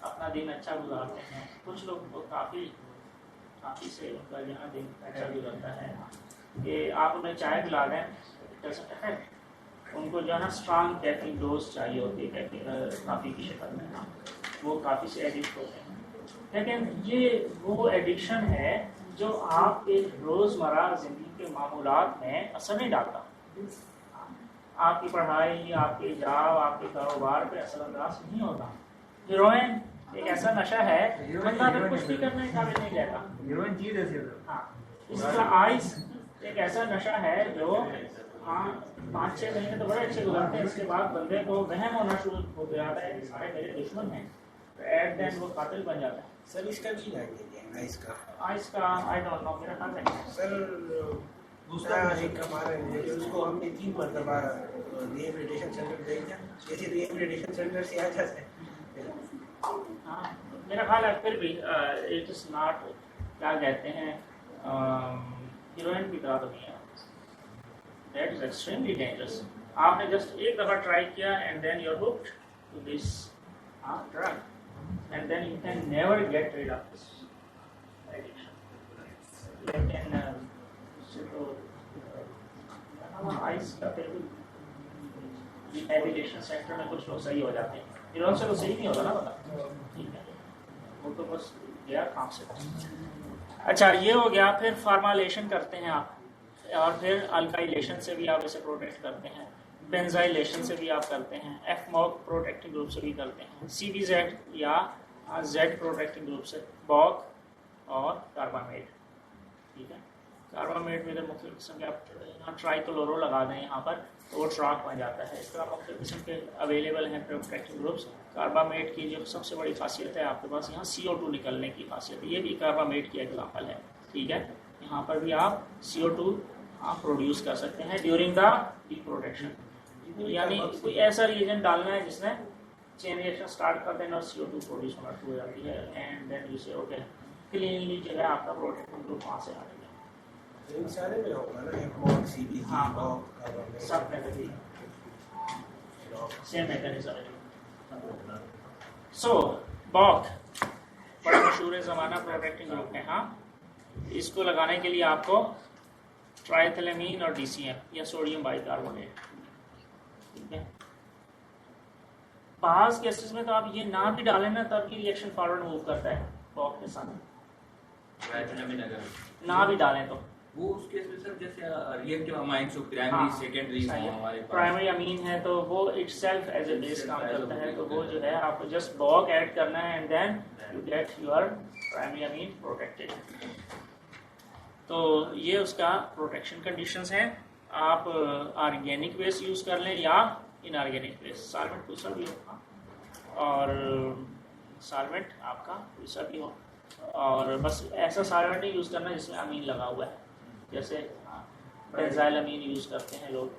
अपना दिन अच्छा गुजारते हैं। कुछ लोग को काफ़ी से उनका यहाँ दिन अच्छा गुजरता है कि आप उन्हें चाय पिला दें कर सकते हैं। उनको जो है ना स्ट्रांग कैफीन डोज चाहिए होती है काफ़ी की शक्ल में, हाँ वो काफ़ी से एडिक्ट होते हैं। लेकिन ये वो एडिक्शन है जो आपके रोज़मर्रा ज़िंदगी के मामूलात में असर नहीं डालता। आपकी पढ़ाई, आपके जॉब, आपके कारोबार पे असरअंदाज नहीं होता। हीरोइन एक ऐसा नशा है बंदा अगर कुछ भी करने का काबिल नहीं रहता। हीरोइन चीज ऐसी है। हाँ, इसी तरह आइस एक ऐसा नशा है जो हाँ 5-6 महीने तो बड़े अच्छे गुजरते हैं, इसके बाद बंदे को वहम होना शुरू हो जाता है कि सारे मेरे दुश्मन हैं, तो एट देन वो कातिल बन जाता है। सर इसका भी लाइक है आइस का आई डोंट नो, मेरा ख्याल है सर दूसरा एक हमारा है उसको हमने 3 मरतबा रिहेबिलिटेशन सेंटर भेजा, जैसे रिहेबिलिटेशन सेंटर से आ जाता है। हाँ, मेरा ख्याल है फिर भी इट इज नॉट क्या कहते हैं हीरोइन की तरह तो नहीं है। That is extremely dangerous. आपने जस्ट एक दफ़ा ट्राई किया and then you are hooked to this drug and then you can never get rid of this addiction. लेकिन आइस का फिर भी रिहेबिलिटेशन सेंटर में कुछ लोग सही हो जाते हैं, हीरोइन से तो सही नहीं होता ना बता। ठीक है, वो तो बस गया काम से। अच्छा ये हो गया, फिर फार्मालेशन करते हैं आप, और फिर अल्काइलेशन से भी आप इसे प्रोटेक्ट करते हैं, बेंजाइलेशन से भी आप करते हैं, एफमॉक प्रोटेक्टिंग ग्रुप से भी करते हैं, CBZ या Z प्रोटेक्टिंग ग्रुप से, बॉक और कार्बामेट। ठीक है, कार्बामेट में इधर मुख्य किस्म के आप यहाँ ट्राइक्लोरो लगा दें यहाँ पर तो वो ट्राक बन जाता है। इस तरह मुख्य किस्म के अवेलेबल हैं प्रोटेक्टिंग ग्रुप्स। कार्बामेट की जो सबसे बड़ी खासियत है आपके पास यहाँ CO2 निकलने की खासियत है, ये भी कार्बामेट की एग्जाम्पल है। ठीक है, यहाँ पर भी आप CO2 आप प्रोड्यूस कर सकते हैं ड्यूरिंग द डिप्रोडक्शन, यानी कोई ऐसा रिएजेंट डालना है जिसने चेन रिएक्शन स्टार्ट कर देना और CO2 प्रोड्यूस होना शुरू हो जाती है एंड देन यू से ओके क्लीनली जो है आपका प्रोटेक्टिव ग्रुप वहाँ से आ गया। इन सारे में होगा ना एफमॉक CBG हाँ, बॉक सब सेम मैकेनिज्म है। सो बॉक बड़ा मशहूर ज़माना प्रोटेक्टिंग ग्रुप है। हाँ, इसको लगाने के लिए आपको ट्राइथैलेमीन और DCM या सोडियम बाइकार्बोनेट ठीक है। बाज़ केसेस में तो आप ये ना भी डालें ना तब भी रिएक्शन फॉरवर्ड मूव करता है बॉक के साथ, ट्राइथेलामीन अगर ना भी डालें तो। वो उस केस में सर जैसे रिएक्टिव अमाइंस प्राइमरी सेकेंडरी हमारे पास प्राइमरी अमीन है तो वो इटसेल्फ एज ए बेस काम करता है, तो वो जो है आपको जस्ट बॉक ऐड करना है and then you get your primary amine protected. तो ये उसका प्रोटेक्शन कंडीशंस हैं। आप ऑर्गेनिक वेस्ट यूज़ कर लें या इनऑर्गेनिक वेस्ट, सॉल्वेंट कोई सा भी हो, और सॉल्वेंट आपका कोई सा भी हो, और बस ऐसा सॉल्वेंट नहीं यूज़ करना जिसमें अमीन लगा हुआ है, जैसे बेंजाइल अमीन यूज़ करते हैं लोग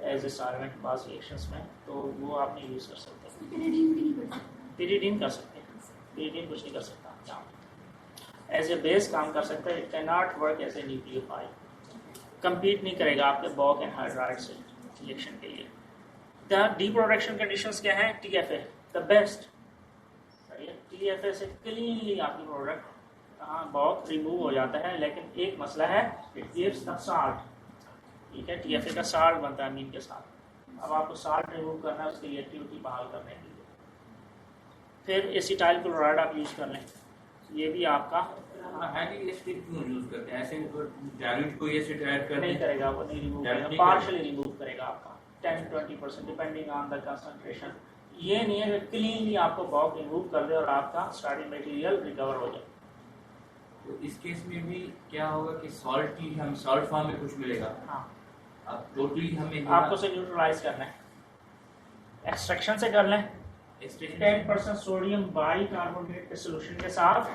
एज ए सॉल्वेंट बाज़ रिएक्शंस में, तो वो आप नहीं यूज़ कर सकते। पिरिडीन कर सकते हैं, पिरिडीन कुछ नहीं कर सकता, एज ए बेस काम कर सकता है, it can not work as a nucleophile, compete नहीं करेगा आपके बॉक एंड हाइड्राइड से रिएक्शन के लिए। द डी प्रोडक्शन कंडीशंस क्या है? TFA the best. TFA से क्लीनली आपकी प्रोडक्ट बॉक रिमूव हो जाता है, लेकिन एक मसला है, इट गिव्स द साल्ट, ठीक है। TFA का साल्ट बनता है अमीन के साथ, अब आपको साल्ट रिमूव करना है उसकी रिएक्टिविटी बहाल करने के लिए। फिर एसिटाइल क्लोराइड आप यूज़ कर लें, ये भी आपका हैवी एसिड क्यों यूज करते हैं? ऐसे डायल्यूट कोई एसिड ऐड कर नहीं करेगा, वो नहीं रिमूव करेगा, पार्शियली रिमूव करेगा आपका 10-20% डिपेंडिंग ऑन द कंसंट्रेशन। ये नहीं है कि क्लीनली आपको बॉक रिमूव कर दे और आपका स्टार्टिंग मटेरियल रिकवर हो जाए। तो इस केस में भी क्या होगा कि सॉल्ट ही हम सॉल्ट फॉर्म में कुछ मिलेगा। हाँ, अब टोटली हमें आपको से न्यूट्रलाइज करना है, एक्सट्रैक्शन से कर लें 10% सोडियम बाइकार्बोनेट के सोल्यूशन के साथ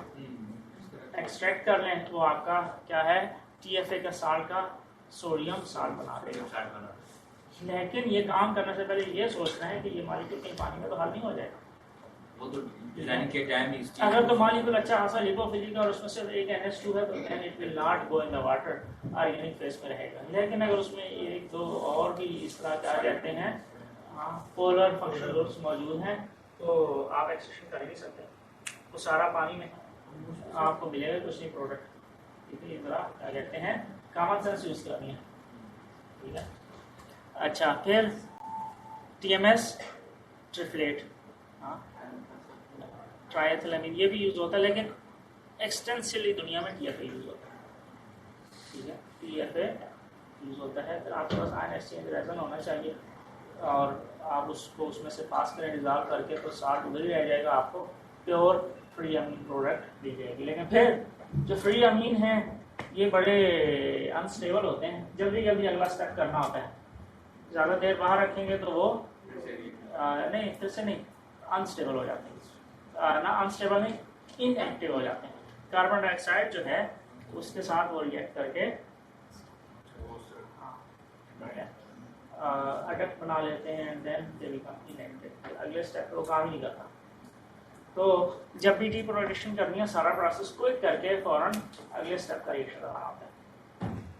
एक्सट्रैक्ट कर लें, तो आपका क्या है, TFA का साल्ट का सोडियम साल्ट बना देगा। लेकिन ये काम करने से पहले ये सोचना है कि ये मॉलिक्यूल कहीं पानी में तो हल नहीं हो जाएगा। वो तो डिजाइनिंग के टाइम ही अगर तो मॉलिक्यूल अच्छा खासा लिपोफिलिक और उसमें सिर्फ एक NH2 है तो then it will not go in the water, organic phase में रहेगा। लेकिन अगर उसमें एक दो और भी इस तरह क्या कहते हैं पोलर फंक्शनल ग्रुप्स मौजूद हैं, तो आप एक्सट्रैक्शन कर ही नहीं सकते, वो सारा पानी में आपको मिलेगा कुछ नहीं प्रोडक्ट। ठीक है, ये जरा क्या कहते हैं कॉमन सेंस यूज़ करनी है, ठीक है। अच्छा, फिर TMS ट्रिफ्लेट, ट्राइएथिलामीन, ये भी यूज़ होता है, लेकिन एक्सटेंसिवली दुनिया में TFA यूज़ होता है, ठीक है। TFA यूज़ होता है। फिर आपके पास आयन एक्सचेंज रेजन होना चाहिए और आप उसको उसमें से पास करें डिज़ॉल्व करके, तो साल्ट उधर ही रह जाएगा, आपको प्योर फ्री अमीन प्रोडक्ट दी जाएगी। लेकिन फिर जो फ्री अमीन हैं ये बड़े अनस्टेबल होते हैं, जल्दी जल्दी अगला स्टेप करना होता है, ज़्यादा देर बाहर रखेंगे तो वो नहीं, फिर से नहीं, अनस्टेबल हो जाते हैं, ना अनस्टेबल नहीं, इनएक्टिव हो जाते हैं। कार्बन डाइऑक्साइड जो है उसके साथ वो रिएक्ट करके अडक्ट बना लेते हैं and then they become inactive, अगले स्टेप पे वो काम ही नहीं करता। तो जब भी डीप्रोडक्शन करनी है, सारा प्रोसेस क्विक करके फौरन अगले स्टेप का रिएक्शन करना होता है।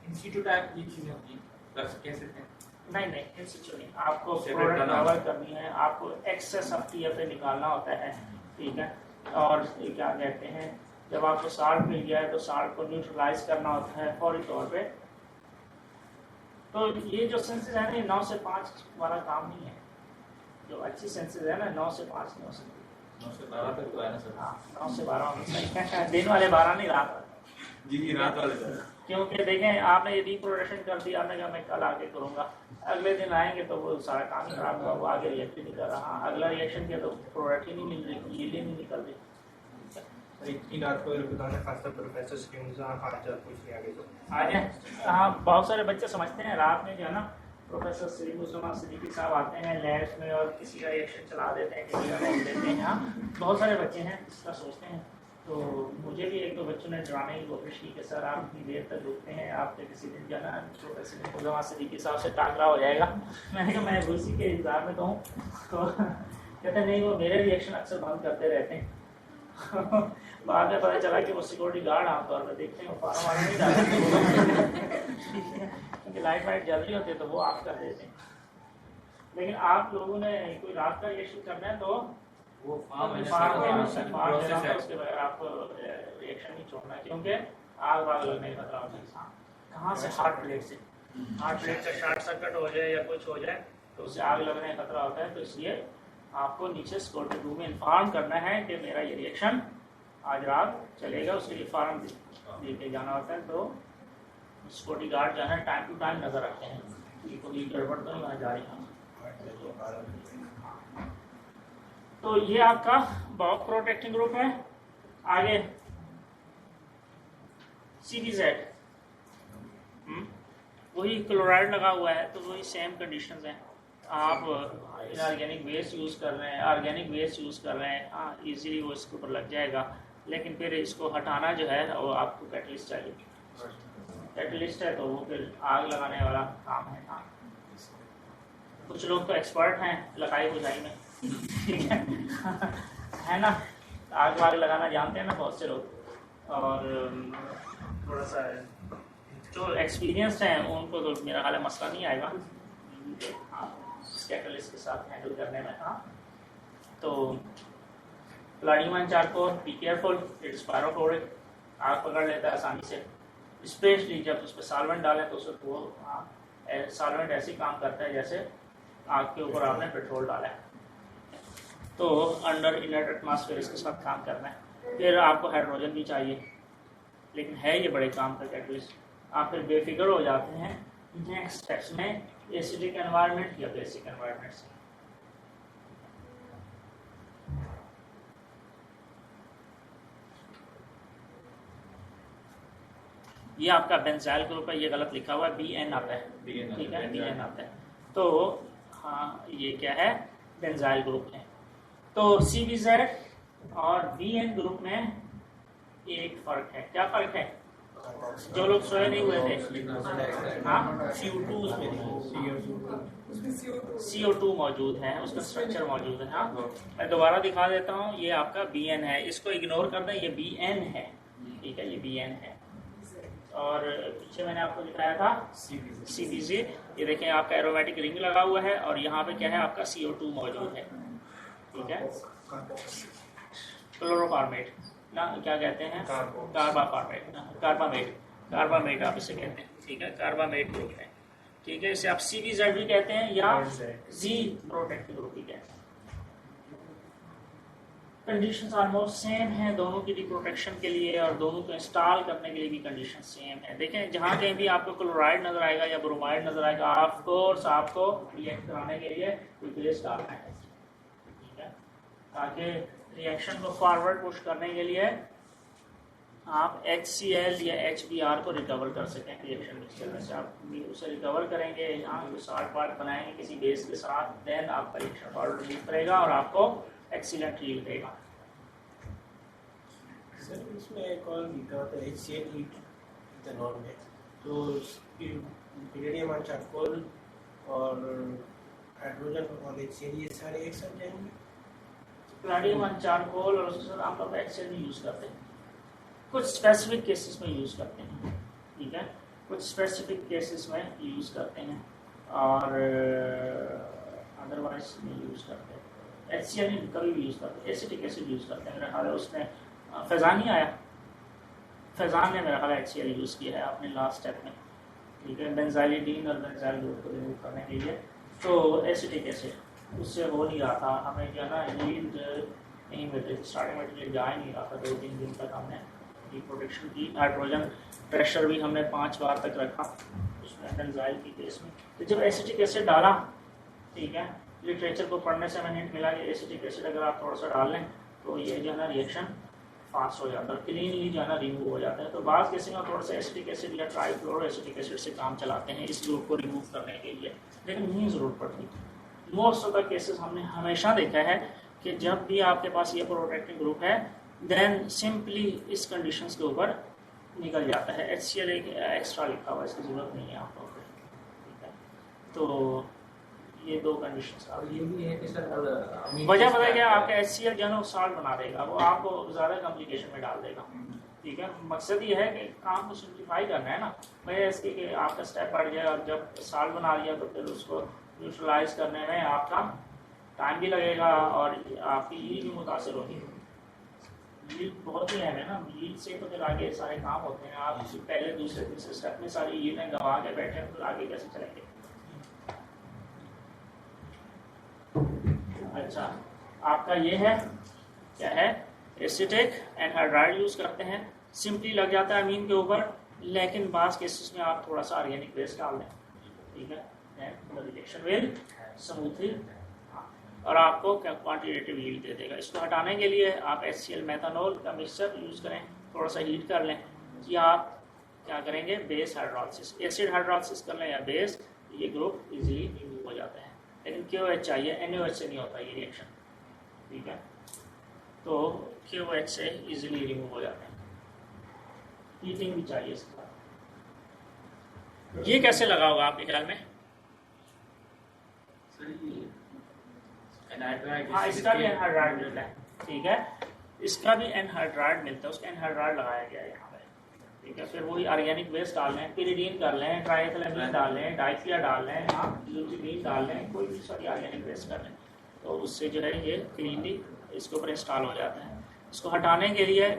इंस्टीट्यूट टाइप की चीजें होती हैं, कर सकते हैं। नहीं, इंस्टीट्यूट नहीं, आपको प्रोडक्ट कवर करनी है, आपको एक्सेस ऑफ TFA निकालना होता है, ठीक है। और क्या कहते हैं, जब आपको साल्ट मिल गया है तो साल्ट को न्यूट्रलाइज करना होता है फौरी तौर पे। तो ये जो सेंसेस है ना, 9 से 5 वाला काम नहीं है। जो अच्छी सेंसेस है ना, 9 से 5 नहीं हो सकती, 9 से 12 तक तो है ना सर? हाँ, 9 से 12 होना चाहिए। दिन वाले 12 नहीं, रात वाले। जी रात वाले सर। क्योंकि देखें, आपने ये रिप्रोडक्शन कर दिया, आपने कहा मैं कल आके करूँगा, अगले दिन आएंगे तो वो सारा काम ही खराब हुआ, वो आगे रिएक्ट ही नहीं कर रहा, अगला रिएक्शन किया तो प्रोडक्ट ही नहीं मिल रही, ये नहीं निकल रही। इन आपको बताना खासतौर पर प्रोफेसर स्कीम्स हाजिर कुछ नहीं आगे तो आगे हाँ, बहुत सारे बच्चे समझते हैं रात में जो है ना, प्रोफेसर सिद्दीकी साहब आते हैं लैब्स में और किसी का रिएक्शन चला देते हैं, किसी का रोक देते हैं। हाँ, बहुत सारे बच्चे हैं इसका सोचते हैं। तो मुझे भी एक दो बच्चों ने डराने की कोशिश की कि सर आप इतनी देर तक रुकते हैं, आपके किसी दिन जो है ना प्रोफेसर सिद्दीकी साहब से टाकरा हो जाएगा। मैंने कहा मैं उसी के इंतजार में तो हूँ। तो कहते नहीं, वो मेरे रिएक्शन अक्सर बंद करते रहते हैं। बाद में पता चला कि वो सिक्योरिटी गार्ड आमतौर पर देखते हैं, वो फार्म वाले नहीं डालते क्योंकि लाइट वाइट जल रही होती है तो वो आप कर देते हैं। लेकिन आप लोगों ने कोई रात का रिएक्शन करना है तो वो उसके बगैर आपको रिएक्शन नहीं छोड़ना है, क्योंकि आग वाग लगने का खतरा होता है। कहाँ से? हार्ट ब्लेड से। हार्ट ब्लेड का शॉर्ट सर्किट हो जाए या कुछ हो जाए तो उससे आग लगने का खतरा होता है। तो इसलिए आपको नीचे सिक्योरिटी रूम में इन्फॉर्म करना है कि मेरा ये रिएक्शन आज रात चलेगा, उसके लिए फॉर्म दे के जाना होता है। तो सिक्योरिटी गार्ड जो है टाइम टू टाइम नजर रखते हैं कि कोई गड़बड़ तो नहीं वहाँ जा रही है। तो ये आपका बॉम्ब प्रोटेक्टिंग ग्रुप है। आगे CBZ, वही क्लोराइड लगा हुआ है, तो वही सेम कंडीशंस हैं। आप इनऑर्गेनिक वेस्ट यूज़ कर रहे हैं, ऑर्गेनिक वेस्ट यूज़ कर रहे हैं, हाँ इजीली वो इसके ऊपर लग जाएगा। लेकिन फिर इसको हटाना जो है वो आपको कैटलिस्ट चाहिए। कैटलिस्ट है तो वो फिर आग लगाने वाला काम है। हाँ, कुछ लोग तो एक्सपर्ट हैं लगाई बुझाई में, ठीक है ना, आग वाग लगाना जानते हैं ना बहुत से लोग। और थोड़ा सा जो एक्सपीरियंस हैं उनको तो मेरा ख्याल है मसला नहीं आएगा कैटलिस्ट के साथ हैंडल करने में। हाँ, तो platinum charcoal, be careful, it is pyrophoric, आग पकड़ लेता है आसानी से, स्पेशली जब उस पर सॉल्वेंट डालें तो उसको वो सॉल्वेंट ऐसे काम करता है जैसे आग के ऊपर आपने पेट्रोल डाला है। तो अंडर इनर्ट एटमॉस्फेयर इसके साथ काम करना है। फिर आपको हाइड्रोजन भी चाहिए, लेकिन है ये बड़े काम का कैटलिस्ट। आप फिर बेफिक्र हो जाते हैं नेक्स्ट स्टेप्स में एसिडिक एनवायरनमेंट या बेसिक एनवायरनमेंट से। ये आपका बेंजाइल ग्रुप है, ये गलत लिखा हुआ है, BN आता है, ठीक है, BN आता है। तो हाँ, ये क्या है, बेंजाइल ग्रुप है। तो CBZ और BN ग्रुप में एक फर्क है। क्या फर्क है? जो लोग सोए नहीं हुए थे, हाँ, CO2 उसमें CO2 मौजूद है, उसका स्ट्रक्चर मौजूद है। हाँ, मैं दोबारा दिखा देता हूँ। ये आपका BN है, इसको इग्नोर कर दें, ये BN है, ठीक है, ये BN है। और पीछे मैंने आपको दिखाया था CBZ, ये देखें आपका एरोमेटिक रिंग लगा हुआ है और यहाँ पे क्या है, आपका CO2 मौजूद है, ठीक है, क्लोरोफॉर्मेट ना, क्या कहते हैं, कार्बामेट आप इसे कहते हैं, ठीक है, कार्बामेट ग्रुप है, ठीक है। इसे आप CBZ भी कहते हैं या Z प्रोटेक्टिव ग्रुप भी कहते हैं। कंडीशंस ऑलमोस्ट सेम हैं दोनों की प्रोटेक्शन के लिए, और दोनों को इंस्टॉल करने के लिए भी कंडीशन सेम है। देखें, जहाँ कहीं भी आपको क्लोराइड नजर आएगा या ब्रोमाइड नजर आएगा, ऑफ कोर्स आपको रिएक्ट कराने के लिए कोई बेस डालना है, ठीक है, ताकि रिएक्शन को फॉरवर्ड पुश करने के लिए आप HCl या HBr को रिकवर कर सकें रिएक्शन मिक्सचर में से। आप उसे रिकवर करेंगे, यहाँ साल्ट पार्ट बनाएंगे किसी बेस के साथ, देन आपका रिएक्शन फॉरवर्ड रिलीज करेगा और आपको एक्सीलेंट हील देगा। सर, इसमें एक और लिखा होता है HCl इथेनॉल में, तो पैलेडियम और चारकोल और हाइड्रोजन और HCl ये सारे एक साथ जाएंगे। पैलेडियम और चारकोल और उसके साथ आमतौर पर HCl भी यूज़ करते हैं, कुछ स्पेसिफिक केसेस में यूज़ करते हैं, ठीक है, कुछ स्पेसिफिक केसेस में यूज़ करते हैं और अदरवाइज नहीं यूज़ करते हैं। HCl कभी भी यूज़ करते हैं, एसिटिक एसिड यूज़ करते हैं। मेरा ख्याल है उसने फैज़ान ही आया, फैज़ान ने मेरा ख्याल HCl यूज़ किया है अपने लास्ट स्टेप में, ठीक है, बेंजाइलिडीन और बेंजाइल ग्रुप को रिमूव करने के लिए। तो एसिटिक एसिड उससे हो नहीं रहा था, हमें जो है ना यील्ड नहीं मिल रही, स्टार्टिंग मटेरियल जा ही नहीं रहा था। 2-3 दिन तक हमने प्रोटेक्शन की, हाइड्रोजन प्रेशर भी हमने 5 बार तक रखा उसमें बेंजाइल की केस में। तो जब एसिटिक एसिड डाला, ठीक है, लिटरेचर को पढ़ने से हमें हिंट मिला कि एसिटिक एसिड अगर आप थोड़ा सा डाल लें तो ये जो है ना रिएक्शन फास्ट हो जाता है, क्लीनली जो है ना रिमूव हो जाता है। तो बाज़ केसेस में थोड़ा सा एसिटिक एसिड या ट्राईफ्लोरो एसिटिक एसिड से काम चलाते हैं इस ग्रुप को रिमूव करने के लिए, लेकिन नहीं ज़रूरत पड़ती। मोस्ट ऑफ द केसेस हमने हमेशा देखा है कि जब भी आपके पास ये प्रोटेक्टिंग ग्रुप है, देन सिंपली इस कंडीशंस के ऊपर निकल जाता है। HCl एक एक्स्ट्रा लिखा हुआ है, इसकी ज़रूरत नहीं है आपको, ठीक है। तो ये 2 कंडीशंस और ये भी है कि सर वजह पता है क्या, आपका HCl जो है ना साल्ट बना देगा, वो आपको ज़्यादा कॉम्प्लिकेशन में डाल देगा, ठीक है। मकसद ये है कि काम को सिंप्लीफाई करना है ना, वजह इसकी कि आपका स्टेप बढ़ जाए और जब साल्ट बना लिया तो फिर उसको न्यूट्रलाइज करने में आपका टाइम भी लगेगा और आपकी यील्ड भी मुतासर होगी। यील्ड बहुत ही अहम है ना, यील्ड से तो फिर आगे सारे काम होते हैं। आप पहले दूसरे तीसरे स्टेप में सारी यील्डें गंवा के बैठे हैं तो आगे कैसे चलेंगे। अच्छा, आपका ये है क्या है, एसिटिक एनहाइड्राइड यूज करते हैं, सिंपली लग जाता है अमीन के ऊपर, लेकिन बास केसेस में आप थोड़ा सा ऑर्गेनिक बेस डाल दें, ठीक है, रिएक्शन विल स्मूथली और आपको क्वांटिटेटिव यील्ड दे देगा। इसको हटाने के लिए आप HCl मेथनॉल का मिक्सचर यूज करें, थोड़ा सा हीट कर लें, या आप क्या करेंगे, बेस हाइड्रोलिसिस, एसिड हाइड्रोलिसिस कर लें या बेस, ये ग्रुप इजीली रिमूव हो जाता है। लेकिन KOH चाहिए, NaOH से नहीं होता ये रिएक्शन, ठीक है, तो KOH से इजीली रिमूव हो जाता है। हीटिंग भी चाहिए इसका। ये कैसे लगा होगा आपके ख्याल में? हाँ, इसका भी एनहाइड्राइड मिलता है, ठीक है, इसका भी एनहाइड्राइड मिलता है, उसका एनहाइड्राइड लगाया गया है यहाँ पे, ठीक है। फिर वही ऑर्गेनिक वेस्ट डाल लें, पिरिडीन कर लें, ट्राइएथिलीन डाल लें, डाइथिया डाल लें, आप ल्यूटिडीन डाल लें, कोई भी सॉरी ऑर्गेनिक वेस्ट कर लें, तो उससे जो है ये क्लीनली इसके ऊपर इंस्टॉल हो जाता है। इसको हटाने के लिए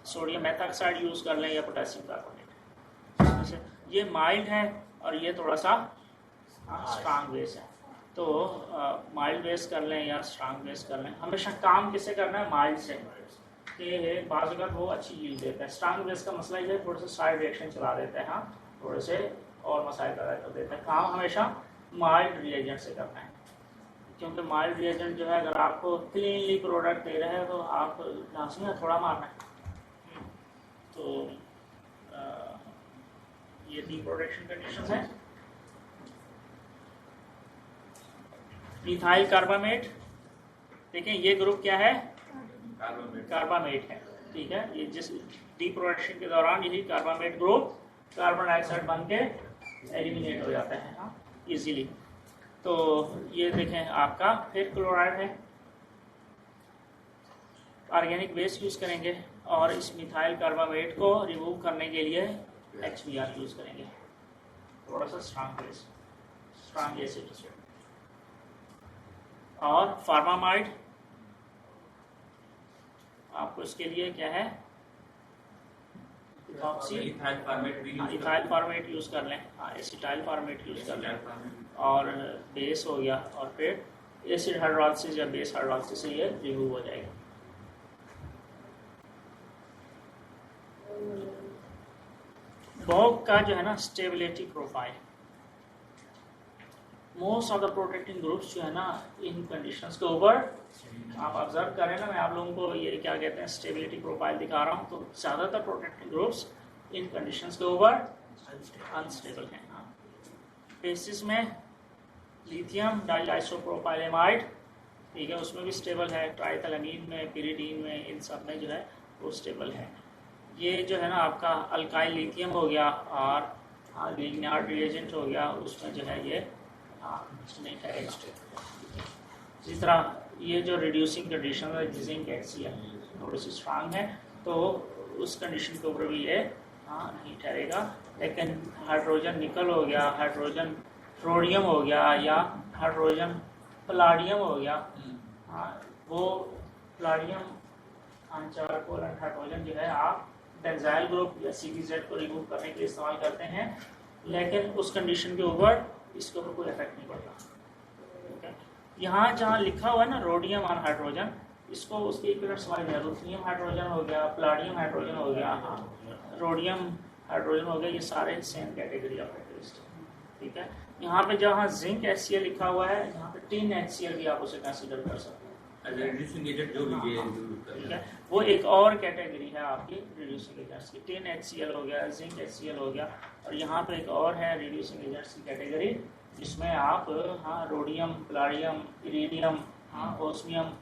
सोडियम मेथॉक्साइड यूज़ कर लें या पोटेशियम कार्बोनेट। ये माइल्ड है और ये थोड़ा सा स्ट्रांग बेस है, तो माइल्ड बेस कर लें या स्ट्रांग बेस कर लें। हमेशा काम किससे करना है, माइल्ड से, कि बाज़ अगर वो अच्छी यील्ड देता है। स्ट्रांग बेस का मसला ये है थोड़े से साइड रिएक्शन चला देते हैं, हाँ, थोड़े से और मसाइल पैदा कर देते हैं। काम हमेशा माइल्ड रिएजेंट से करना है, क्योंकि माइल्ड रिएजेंट जो है अगर आपको क्लीनली प्रोडक्ट दे रहे हैं तो आप लाजमी है थोड़ा मारना है। तो ये डिप्रोडक्शन कंडीशंस हैं। मिथाइल कार्बामेट, देखें ये ग्रुप क्या है, कार्बामेट है, ठीक है। ये जिस डिप्रोडक्शन के दौरान यही कार्बामेट ग्रुप कार्बन डाइऑक्साइड बन के एलिमिनेट हो जाता है, हाँ, इजीली। तो ये देखें आपका फिर क्लोराइड है, ऑर्गेनिक बेस यूज करेंगे और इस मिथाइल कार्बामेट को रिमूव करने के लिए HBr यूज करेंगे, थोड़ा सा स्ट्रांग बेस, स्ट्रांग एसिड। और फार्मामाइड, आपको इसके लिए क्या है, इथाइल फार्मेट यूज कर लें, हाँ, एसिटाइल फार्मेट यूज कर लें, और बेस हो गया, और फिर एसिड हाइड्रोलिसिस या बेस हाइड्रोलिसिस से ये रिमूव हो जाएगा। बॉग का जो है ना stability profile, most of the protecting groups जो है ना इन कंडीशंस के ऊपर आप ऑब्जर्व करें ना, मैं आप लोगों को ये क्या कहते हैं स्टेबिलिटी प्रोफाइल दिखा रहा हूँ, तो ज़्यादातर प्रोटेक्टिंग ग्रुप्स इन कंडीशंस के ऊपर अनस्टेबल हैं। हाँ, बेसिस में लिथियम डाइआइसोप्रोपाइलेमाइड, ठीक है, उसमें भी स्टेबल है, ट्राइथैलामीन में, पिरिडीन में, इन सब में जो है वो स्टेबल है। ये जो है ना आपका अल्काइल लिथियम हो गया और हाँ लिग्नार्ड रिएजेंट हो गया, उसमें जो है ये नहीं ठहरेगा। इसी तरह ये जो रिड्यूसिंग कंडीशन है जिंक HCl थोड़ी सी स्ट्रांग है, तो उस कंडीशन के ऊपर भी ये नहीं ठहरेगा। लेकिन हाइड्रोजन निकल हो गया, हाइड्रोजन रोडियम हो गया, या हाइड्रोजन पलाडियम हो गया, हाँ, वो पलाडियम चारकोल एंड हाइड्रोजन जो है आप बेंजाइल ग्रुप या CpZ को रिमूव करने के लिए इस्तेमाल करते हैं, लेकिन उस कंडीशन के ऊपर इसके ऊपर कोई इफेक्ट नहीं पड़ता। यहाँ जहाँ लिखा हुआ है ना रोडियम और हाइड्रोजन, इसको उसके इक्विवेलेंट समझ में, रुथनियम हाइड्रोजन हो गया, प्लाडियम हाइड्रोजन हो गया, हाँ, रोडियम हाइड्रोजन हो गया, ये सारे सेम कैटेगरी ऑफ कैटलिस्ट, ठीक है। यहाँ पे जहाँ जिंक HCl लिखा हुआ है, यहाँ पे टिन HCl भी आप उसे कंसीडर कर सकते हैं, रिड्यूसिंग एजेंट जो भी है, ठीक है, वो एक और कैटेगरी है आपकी रिड्यूसिंग एजेंट्स की। टिन HCl हो गया, जिंक HCl हो गया, और यहाँ पे एक और है रिड्यूसिंग एजेंट्स की कैटेगरी, जिसमें आप हाँ रोडियम, प्लाडियम, इरिडियम, हाँ ओस्मियम,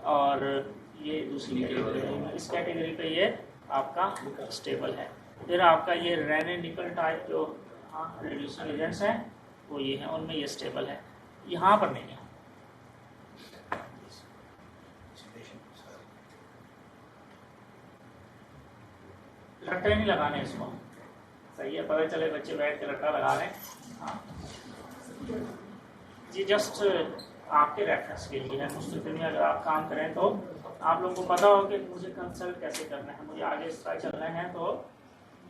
और ये दूसरी कैटेगरी है। इस कैटेगरी पे ये आपका स्टेबल है। फिर आपका ये रेने निकल टाइप जो हाँ रिड्यूसिंग एजेंट्स हैं वो ये हैं, उनमें ये स्टेबल है, यहाँ पर नहीं है। लट्टे नहीं लगाने इसको, सही है, पता चले बच्चे बैठ के लट्टा लगा लें, हाँ जी, जस्ट आपके रेफरेंस के लिए है। मुस्तकिल में अगर आप काम करें तो आप लोगों को पता हो कि मुझे कंसल्ट कैसे करना है, मुझे आगे इस तरह चलना है, तो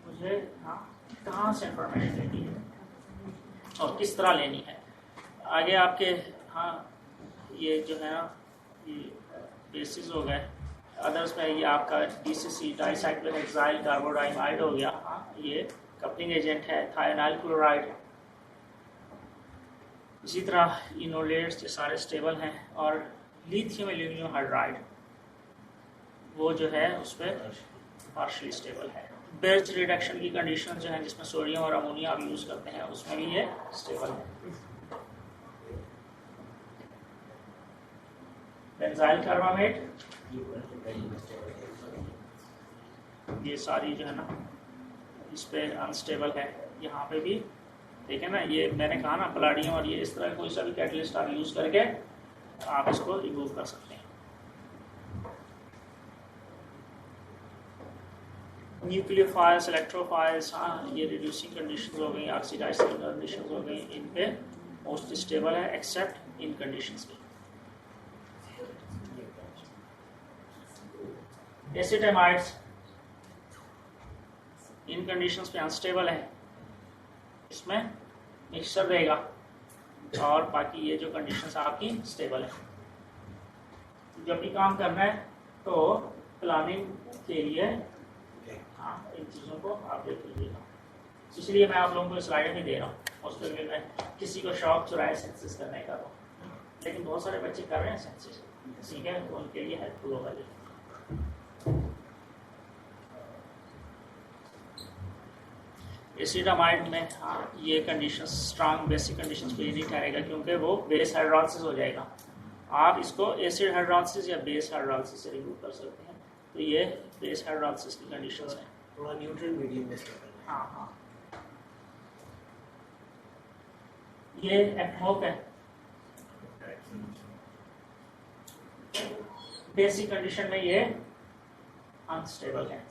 मुझे हाँ कहाँ से इंफॉर्मेशन लेनी है और किस तरह लेनी है। आगे आपके हाँ ये जो है ना ये बेसिस हो गए। अदर्स में ये आपका DCC डाइसाइक्लिक हेक्साइल कार्बोडाइमाइड हो गया, हाँ ये कपलिंग एजेंट है। थायोनाइल क्लोराइड, इसी तरह इनोलेट्स ये सारे स्टेबल हैं। और लिथियम एल्यूमिनियम हाइड्राइड वो जो है उस पर पार्शली स्टेबल है। बेर्ज रिडक्शन की कंडीशन जो है जिसमें सोडियम और अमोनिया आप यूज़ करते हैं उसमें भी ये स्टेबल है। बेंजाइल कार्बामेट ये सारी जो है ना इस पे अनस्टेबल है। यहाँ पे भी देखें ना, ये मैंने कहा ना पलाडियम और ये इस तरह कोई सा भी कैटलिस्ट आप यूज़ करके आप इसको रिमूव कर सकते हैं। न्यूक्लियोफाइल्स, इलेक्ट्रोफाइल्स, हाँ ये रिड्यूसिंग कंडीशन हो गई, ऑक्सीडाइजिंग कंडीशन हो गई, इन पे मोस्टली स्टेबल है एक्सेप्ट इन कंडीशंस की। एसिटामाइड्स इन कंडीशंस पे अनस्टेबल है, इसमें मिक्सचर देगा और बाकी ये जो कंडीशंस आपकी स्टेबल है। जब भी काम करना है तो प्लानिंग के लिए हाँ इन चीज़ों को आप देख लीजिएगा। इसलिए मैं आप लोगों को स्लाइड में दे रहा हूँ। हॉस्पिटल में किसी को शौक चुराए सेंसिस करने का तो, लेकिन बहुत सारे बच्चे कर रहे हैं सेंसिस, ठीक है, तो उनके लिए हेल्पफुल होगा ये। एसिडामाइड में हाँ ये कंडीशन स्ट्रांग बेसिक कंडीशंस पे नहीं ठहरेगा क्योंकि वो बेस हाइड्रोलिसिस हो जाएगा। आप इसको एसिड हाइड्रोलिसिस या बेस हाइड्रोलिसिस से रिमूव कर सकते हैं। तो ये बेस हाइड्रोलिसिस की कंडीशंस हैं। थोड़ा न्यूट्रल मीडियम में हाँ हाँ ये एटमोक है। बेसिक कंडीशन में ये अनस्टेबल है।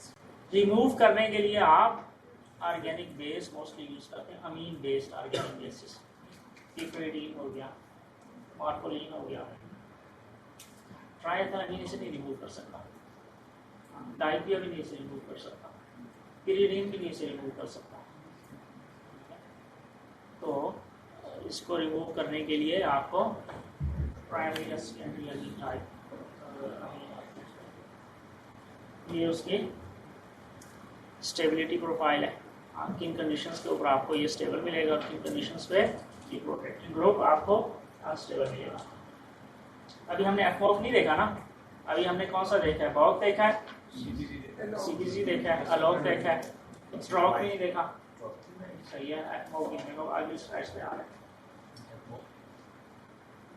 रिमूव करने के लिए आप ऑर्गेनिक बेस मोस्टली यूज करते हैं, अमीन बेस्ड ऑर्गेनिक बेसिस। पिपरिडीन हो गया, मार्कोलिन हो गया, ट्राइएथाइलिन इसे नहीं रिमूव कर सकता, डाइपिया भी नहीं इसे रिमूव कर सकता, पिरिडीन भी नहीं इसे रिमूव कर सकता। तो इसको रिमूव करने के लिए आपको प्राइमरी या सेकेंडरी टाइप ये उसकी स्टेबिलिटी प्रोफाइल है। किन कंडीशंस के ऊपर आपको ये स्टेबल मिलेगा और किन कंडीशंस पे ये प्रोटेक्टिंग ग्रुप आपको अनस्टेबल मिलेगा। अभी हमने एफओफ नहीं देखा ना, अभी हमने कौन सा देखा है? बॉक देखा है, सीबीसी देखा है, अलोक देखा है, स्ट्रोक नहीं देखा। सही है, एफओफ देखने को आगे स्लाइड्स पे आ रहे हैं।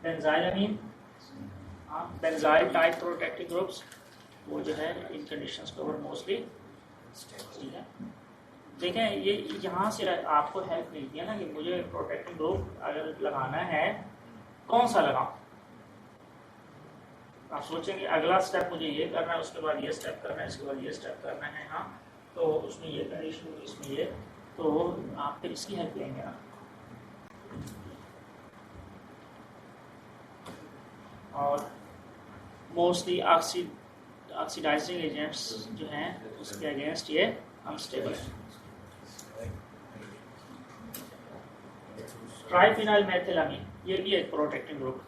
बेंजाइलामीन, हाँ बेंजाइल टाइप प्रोटेक्टिव ग्रुप्स वो जो है इन कंडीशंस के ऊपर मोस्टली ठीक है। देखें ये यहाँ से आपको हेल्प मिलती है ना कि मुझे प्रोटेक्टिव ग्रुप अगर लगाना है कौन सा लगाऊं। आप सोचेंगे अगला स्टेप मुझे ये करना है, उसके बाद ये स्टेप करना है, इसके बाद ये स्टेप करना है, हाँ तो उसमें ये कंडीशन, इसमें ये, तो आप फिर इसकी हेल्प लेंगे ना। और मोस्टली ऑक्सीडाइजिंग एजेंट्स जो हैं उसके अगेंस्ट ये अनस्टेबल है। ट्राइफिनाइल मेथिलामीन ये भी एक प्रोटेक्टिंग ग्रुप।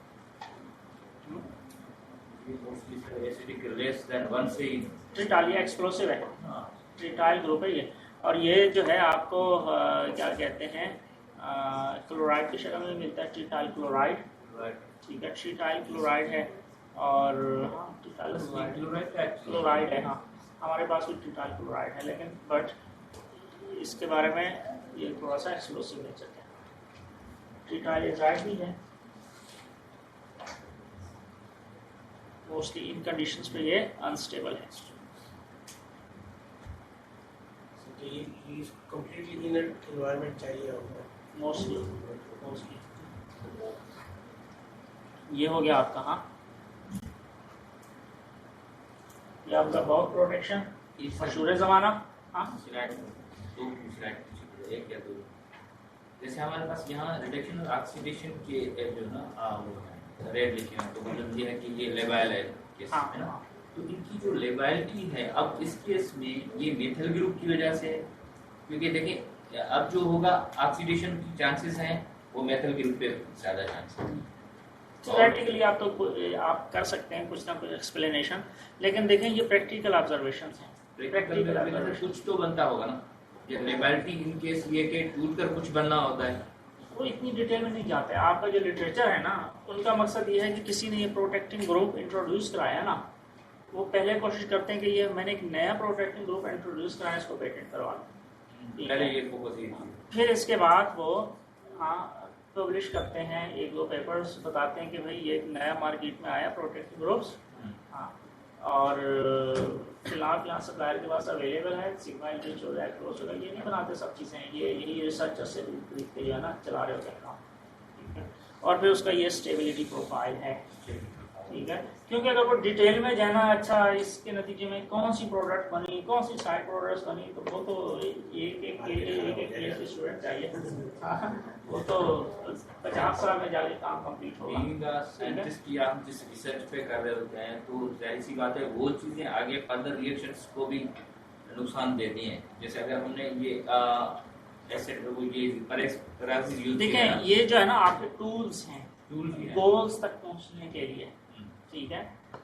ट्रिटाइल एक्सप्लोसिव है, ट्रिटाइल ग्रुप है ये। और ये जो है आपको क्या कहते हैं क्लोराइड की शक्ल में मिलता है, ट्रिटाइल क्लोराइड, ठीक है, ट्रिटाइल क्लोराइड है। और ट्रिटाइल क्लोराइड है, हाँ हमारे पास भी ट्रिटाइल क्लोराइड है, लेकिन बट इसके बारे में ये थोड़ा सा एक्सप्लोसिव नेचर है। ट्रिटाइल एजाइड भी है, मोस्टली इन कंडीशंस पे ये अनस्टेबल है। तो ये कंप्लीटली इनर्ट एनवायरनमेंट चाहिए होगा मोस्टली ये हो गया आपका, हाँ ये आपका बहुत प्रोटेक्शन मशहूर ज़माना। हाँ जैसे हमारे पास यहाँ रिडक्शन और ऑक्सीडेशन के जो ना रेड लिखे हैं, तो मतलब ये है कि ये लेबाइल है केस हाँ, है ना। हाँ। तो इनकी जो लेबाइलिटी है अब इस केस में ये मेथल ग्रुप की वजह से है, क्योंकि देखिए अब जो होगा ऑक्सीडेशन की चांसेस हैं वो मेथल ग्रुप पे ज़्यादा चांस है। थ्योरेटिकली आप तो आप कर सकते हैं कुछ ना कुछ एक्सप्लेनेशन, लेकिन देखें ये प्रैक्टिकल ऑब्जर्वेशन हैं। प्रैक्टिकल ऑब्जर्वेशन कुछ तो बनता होगा ना, ये लेबोरेटरी इन केस ये कि टूट कर कुछ बनना होता है, वो इतनी डिटेल में नहीं जाते। आपका जो लिटरेचर है ना, उनका मकसद ये है कि किसी ने ये प्रोटेक्टिंग ग्रुप इंट्रोड्यूस कराया ना, वो पहले कोशिश करते हैं कि ये मैंने एक नया प्रोटेक्टिंग ग्रुप इंट्रोड्यूस कराया, इसको पेटेंट करवा लूं। पहले ये फोकस ये फिर इसके बाद वो पब्लिश करते हैं, एक दो पेपर्स बताते हैं कि भाई ये एक नया मार्केट में आया प्रोटेक्टिव ग्रुप्स, हाँ, और फिलहाल यहाँ सप्लायर के पास अवेलेबल है, सिग्मा इंच हो जाए क्लोज होगा, ये नहीं बनाते सब चीज़ें, ये यही रिसर्चर से लिखते जो है ना चला रहे होते हैं काम, ठीक है। और फिर उसका ये स्टेबिलिटी प्रोफाइल है, ठीक है, क्योंकि अगर वो डिटेल में जाना, अच्छा इसके नतीजे में कौन सी प्रोडक्ट बनी, कौन सी साइड प्रोडक्ट्स बनी, तो वो तो एक स्टूडेंट चाहिए, वो तो 50 साल में जाके काम कंप्लीट होगा। बीइंग अ साइंटिस्ट या हम जिस रिसर्च पे कर रहे होते हैं तो जाहिर सी बात है वो चीजें आगे फर्दर रिएक्शंस को भी नुकसान देती हैं। जैसे अगर हमने ये एसिड वो ये परेक्सरासिस यूज किया, देखें ये जो है ना आपके टूल्स हैं टूल भी है, गोल्स तक पहुंचने के लिए, ठीक है,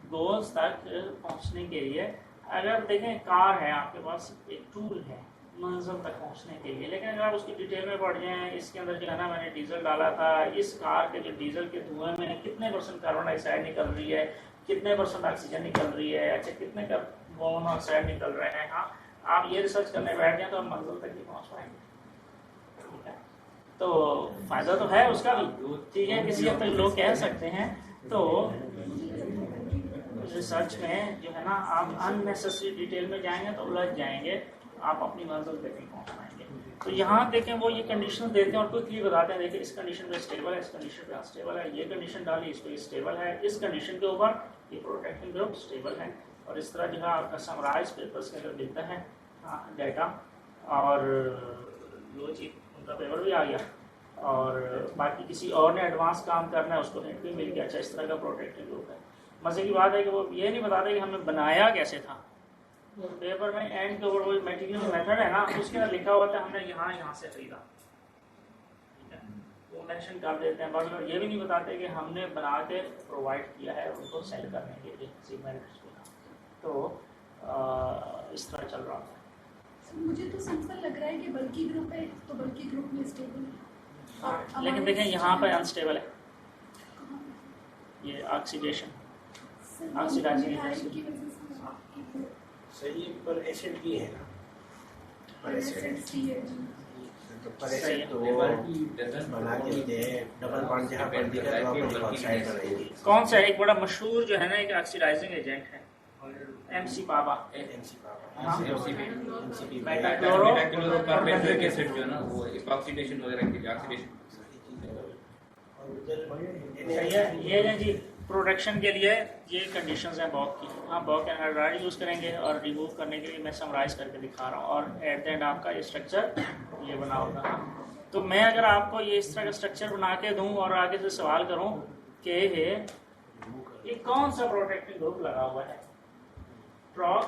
गोल्स तक पहुंचने के लिए अगर देखें कार है आपके पास, एक टूल है मंजिल तक पहुंचने के लिए, लेकिन अगर आप उसकी डिटेल में पढ़ जाएं, इसके अंदर जो है ना मैंने डीजल डाला था, इस कार के जो डीजल के धुएं में कितने % कार्बन डाइऑक्साइड निकल रही है, कितने % ऑक्सीजन निकल रही है, अच्छा कितने का मोनोऑक्साइड निकल रहे हैं, हाँ आप ये रिसर्च करने बैठ जाए तो आप मंजिल तक ही पहुँच पाएंगे, ठीक है। तो फायदा तो है उसका भी, ठीक है, किसी हद तक लोग कह सकते हैं। तो रिसर्च में जो है ना आप अननेसेसरी डिटेल में जाएंगे तो उलझ जाएंगे, आप अपनी मंजिल तक नहीं पहुंच पाएंगे। तो यहाँ देखें वो ये कंडीशन देते हैं और क्विकली बताते हैं, देखिए इस कंडीशन पे स्टेबल है, इस कंडीशन पे अनस्टेबल है, ये कंडीशन डाली इस पे स्टेबल है, इस कंडीशन के ऊपर ये प्रोटेक्टिंग ग्रुप स्टेबल है, और इस तरह जो है आपका समराइज पेपर्स के अंदर मिलता है डाटा, और वो चीज उनका पेपर भी आ गया, और बाकी किसी और ने एडवांस काम करना है उसको हिंट भी मिल गया, अच्छा इस तरह का प्रोटेक्टिव ग्रुप है। मजे की बात है कि वो ये नहीं बताते कि हमने बनाया कैसे था, पेपर में एंड के ऊपर वो मटेरियल मेथड है ना, उसके अंदर लिखा हुआ था हमने यहाँ से खरीदा, ठीक है, वो मेंशन कर देते हैं, बस ये भी नहीं बताते कि हमने बना के प्रोवाइड किया है उनको सेल करने के लिए सीमेंट को। तो इस तरह चल रहा था। मुझे तो सिंपल लग रहा है कि बल्कि ग्रुप है तो बल्कि ग्रुप में स्टेबल है, लेकिन देखें यहाँ पर अनस्टेबल है, ये ऑक्सीडेशन सही, पर एसिड भी है ना, पर एसिड तो पर एसिड तो बना के दे डबल बॉन्ड जहाँ पर दिखा है वहाँ पर ऑक्साइड बनाएंगे। कौन सा एक बड़ा मशहूर जो है ना एक ऑक्सीडाइजिंग एजेंट है, MC पापा, मेटाक्लोरोकार्बोनिक एसिड जो है ना वो ऑक्सीडेशन वगैरह के लिए ऑक्सीडेशन सही है। ये है जी प्रोडक्शन के लिए ये कंडीशंस हैं बॉक की, हाँ बॉक एनालाइज यूज़ करेंगे और रिमूव करने के लिए मैं समराइज करके दिखा रहा हूँ, और एट द एंड आपका ये स्ट्रक्चर ये बना होगा। तो मैं अगर आपको ये इस तरह का स्ट्रक्चर बना के दूँ और आगे से सवाल करूँ कि ये कौन सा प्रोटेक्टिव ग्रुप लगा हुआ है, ट्रॉक,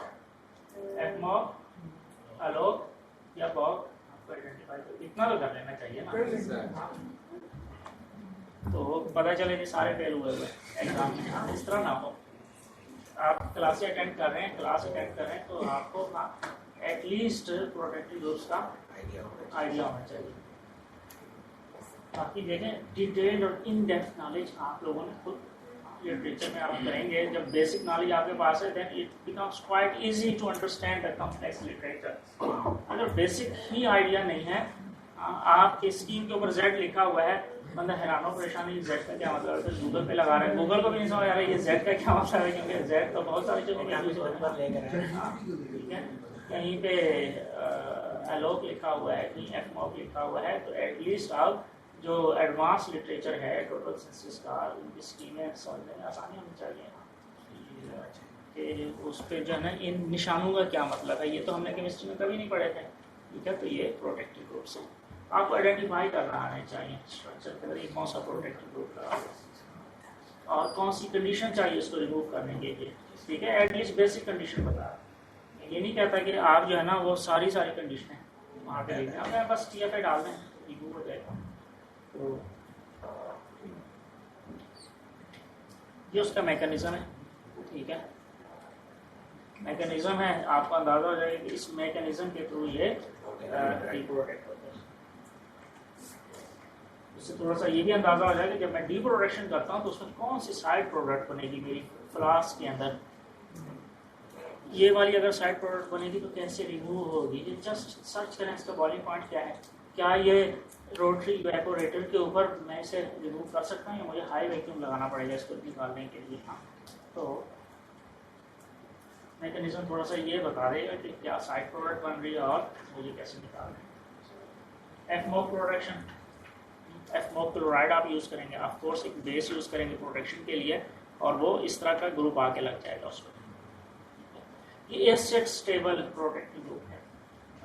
एटमॉक, अलोक या बॉक, आपको आइडेंटिफाई कर इतना तो कर लेना चाहिए ना, तो पता चले कि सारे फेल हुए एग्जाम में। हाँ इस तरह ना हो, आप क्लास अटेंड कर रहे हैं तो आपको एटलीस्ट प्रोटेक्टिव ग्रुप्स का आइडिया होना चाहिए। बाकी देखें डिटेल्ड और इन डेप्थ नॉलेज आप लोगों ने खुद लिटरेचर में आप करेंगे, जब बेसिक नॉलेज आपके पास है then it becomes quite easy to understand the complex literature. अगर बेसिक ही आइडिया नहीं है, आपके स्कीम के ऊपर Z लिखा हुआ है, बंदा हैरानो परेशानी Z का क्या मतलब है, गूगल पे लगा रहे हैं, गूगल को भी नहीं समझ आ रहा है ये Z का क्या मतलब है, क्योंकि Z तो बहुत सारी चीज़ों में यूज होता है, ठीक है। कहीं पे एलोक लिखा हुआ है, कहीं एफमॉक लिखा हुआ है, तो एटलीस्ट आप जो एडवांस लिटरेचर है टोटल सेंसस का उनकी स्कीमें समझने में आसानी होनी चाहिए कि उस पर जो है ना इन निशानों का क्या मतलब है, ये तो हमने केमिस्ट्री में कभी नहीं पढ़े थे, ठीक है। तो ये प्रोटेक्टिव ग्रुप्स हैं, आपको आइडेंटिफाई करना आना चाहिए स्ट्रक्चर के अंदर कौन सा प्रोटेक्टिव ग्रुप का और कौन सी कंडीशन चाहिए उसको रिमूव करने के लिए, ठीक है। एटलीस्ट बेसिक कंडीशन बता, ये नहीं कहता कि आप जो है ना वो सारी कंडीशन है वहाँ पे लिखना है, बस TFA डाल दें रिमूव हो जाएगा। तो ये उसका मैकेनिज्म है, ठीक है। मैकेनिज्म है, आपको अंदाजा हो जाएगा कि इस मैकेनिज्म के थ्रू ये डीप्रोटेक्ट होता है। इससे थोड़ा सा ये भी अंदाजा हो जाएगा जब मैं डीप्रोटेक्शन करता हूँ तो उसमें कौन सी साइड प्रोडक्ट बनेगी मेरी फ्लास्क के अंदर। ये वाली अगर साइड प्रोडक्ट बनेगी तो कैसे रिमूव होगी, जस्ट सर्च करें इसका बॉइलिंग पॉइंट क्या है। क्या ये रोटरी इवेपोरेटर के ऊपर मैं इसे रिमूव कर सकता हूँ या मुझे हाई वैक्यूम लगाना पड़ेगा इसको निकालने के लिए। हाँ, तो मैकेनिज्म थोड़ा सा ये बता देगा कि क्या साइड प्रोडक्ट बन रही है और मुझे कैसे निकालना है। एफमोक प्रोटेक्शन, एफमोक क्लोराइड आप यूज़ करेंगे, ऑफ कोर्स एक बेस यूज़ करेंगे प्रोटेक्शन के लिए, और वो इस तरह का ग्रुप आके लग जाएगा उसको। ये एसिड स्टेबल प्रोटेक्टिव ग्रुप है।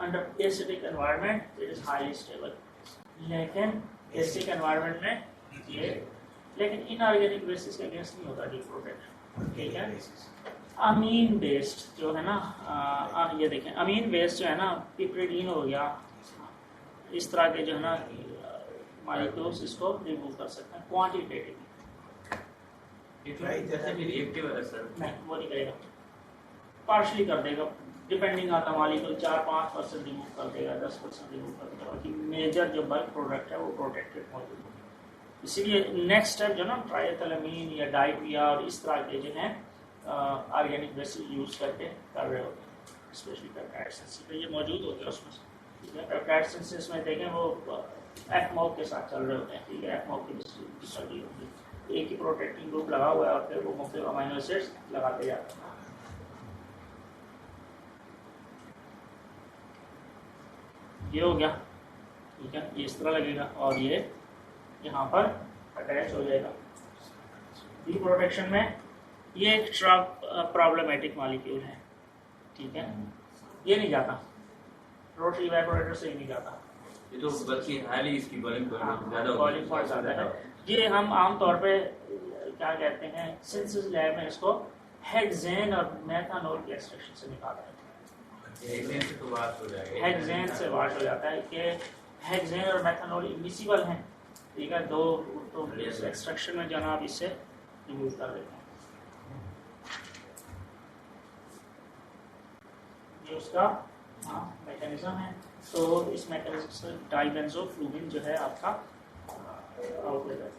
Under acidic environment it is highly stable, लेकिन एसिडिक एनवायरनमेंट में ये, लेकिन इनऑर्गेनिक बेसिस के अगेंस्ट नहीं होता ये प्रोटेक्शन, ठीक है। अमीन बेस्ड जो है ना, ये देखें अमीन बेस्ड जो है ना, पिपरिडीन हो गया, इस तरह के जो है ना मॉलिक्यूल्स इसको रिमूव कर सकते हैं क्वांटिटेटिवली। रिएक्टिव है सर? नहीं, वो नहीं करेगा, पार्शली कर देगा, डिपेंडिंग आता मॉलिक्यूल 4-5% रिमूव कर देगा, 10% रिमूव कर देगा, बाकी मेजर जो बल्क प्रोडक्ट है वो प्रोटेक्टेड मौजूद है। इसीलिए नेक्स्ट स्टेप जो ना ट्राइएथाइलमीन या डाइपिया और इस तरह के जिन्हें ऑर्गेनिक बेसिस यूज करके कर रहे होते हैं, स्पेशली पेप्टाइड सिंथेसिस पे ये मौजूद होते हैं उसमें से, ठीक है। पेप्टाइड सिंथेसिस में देखें वो एफमोक के साथ चल रहे होते हैं, ठीक है। एफमोक की स्टडी होती है, एक ही प्रोटेक्टिंग ग्रुप लगा हुआ है और फिर वो मुख्तलिफ अमीनो एसिड्स लगाते जाते हैं। ये हो गया, ठीक है, ये इस तरह लगेगा और ये यहाँ पर अटैच हो जाएगा। डी प्रोटेक्शन में ये एक प्रॉब्लमेटिक मॉलिक्यूल है, ठीक है, ये नहीं जाता, रोटरी इवेपोरेटर से ही नहीं जाता, ये तो बल्कि हाईली इसकी बॉइलिंग पॉइंट ज्यादा बॉइलिंग पॉइंट ज़्यादा है। ये हम आमतौर पे क्या कहते हैं सिंथेसिस लैब में इसको हेक्सेन और मेथनॉल के एक्सट्रैक्शन से निकालते हैं। हेक्सेन से तो वाश हो जाएगा, हेक्सेन से वाश हो जाता है कि हेक्सेन और मेथनॉल इमिसिबल हैं, ठीक है, दो तो एक्सट्रैक्शन में जनाब इससे रिमूव कर देते हैं। ये उसका मैकेनिज्म है। तो इस मैकेनिज्म से डाइबेंजोफ्लूविन जो है आपका आउटलेट है।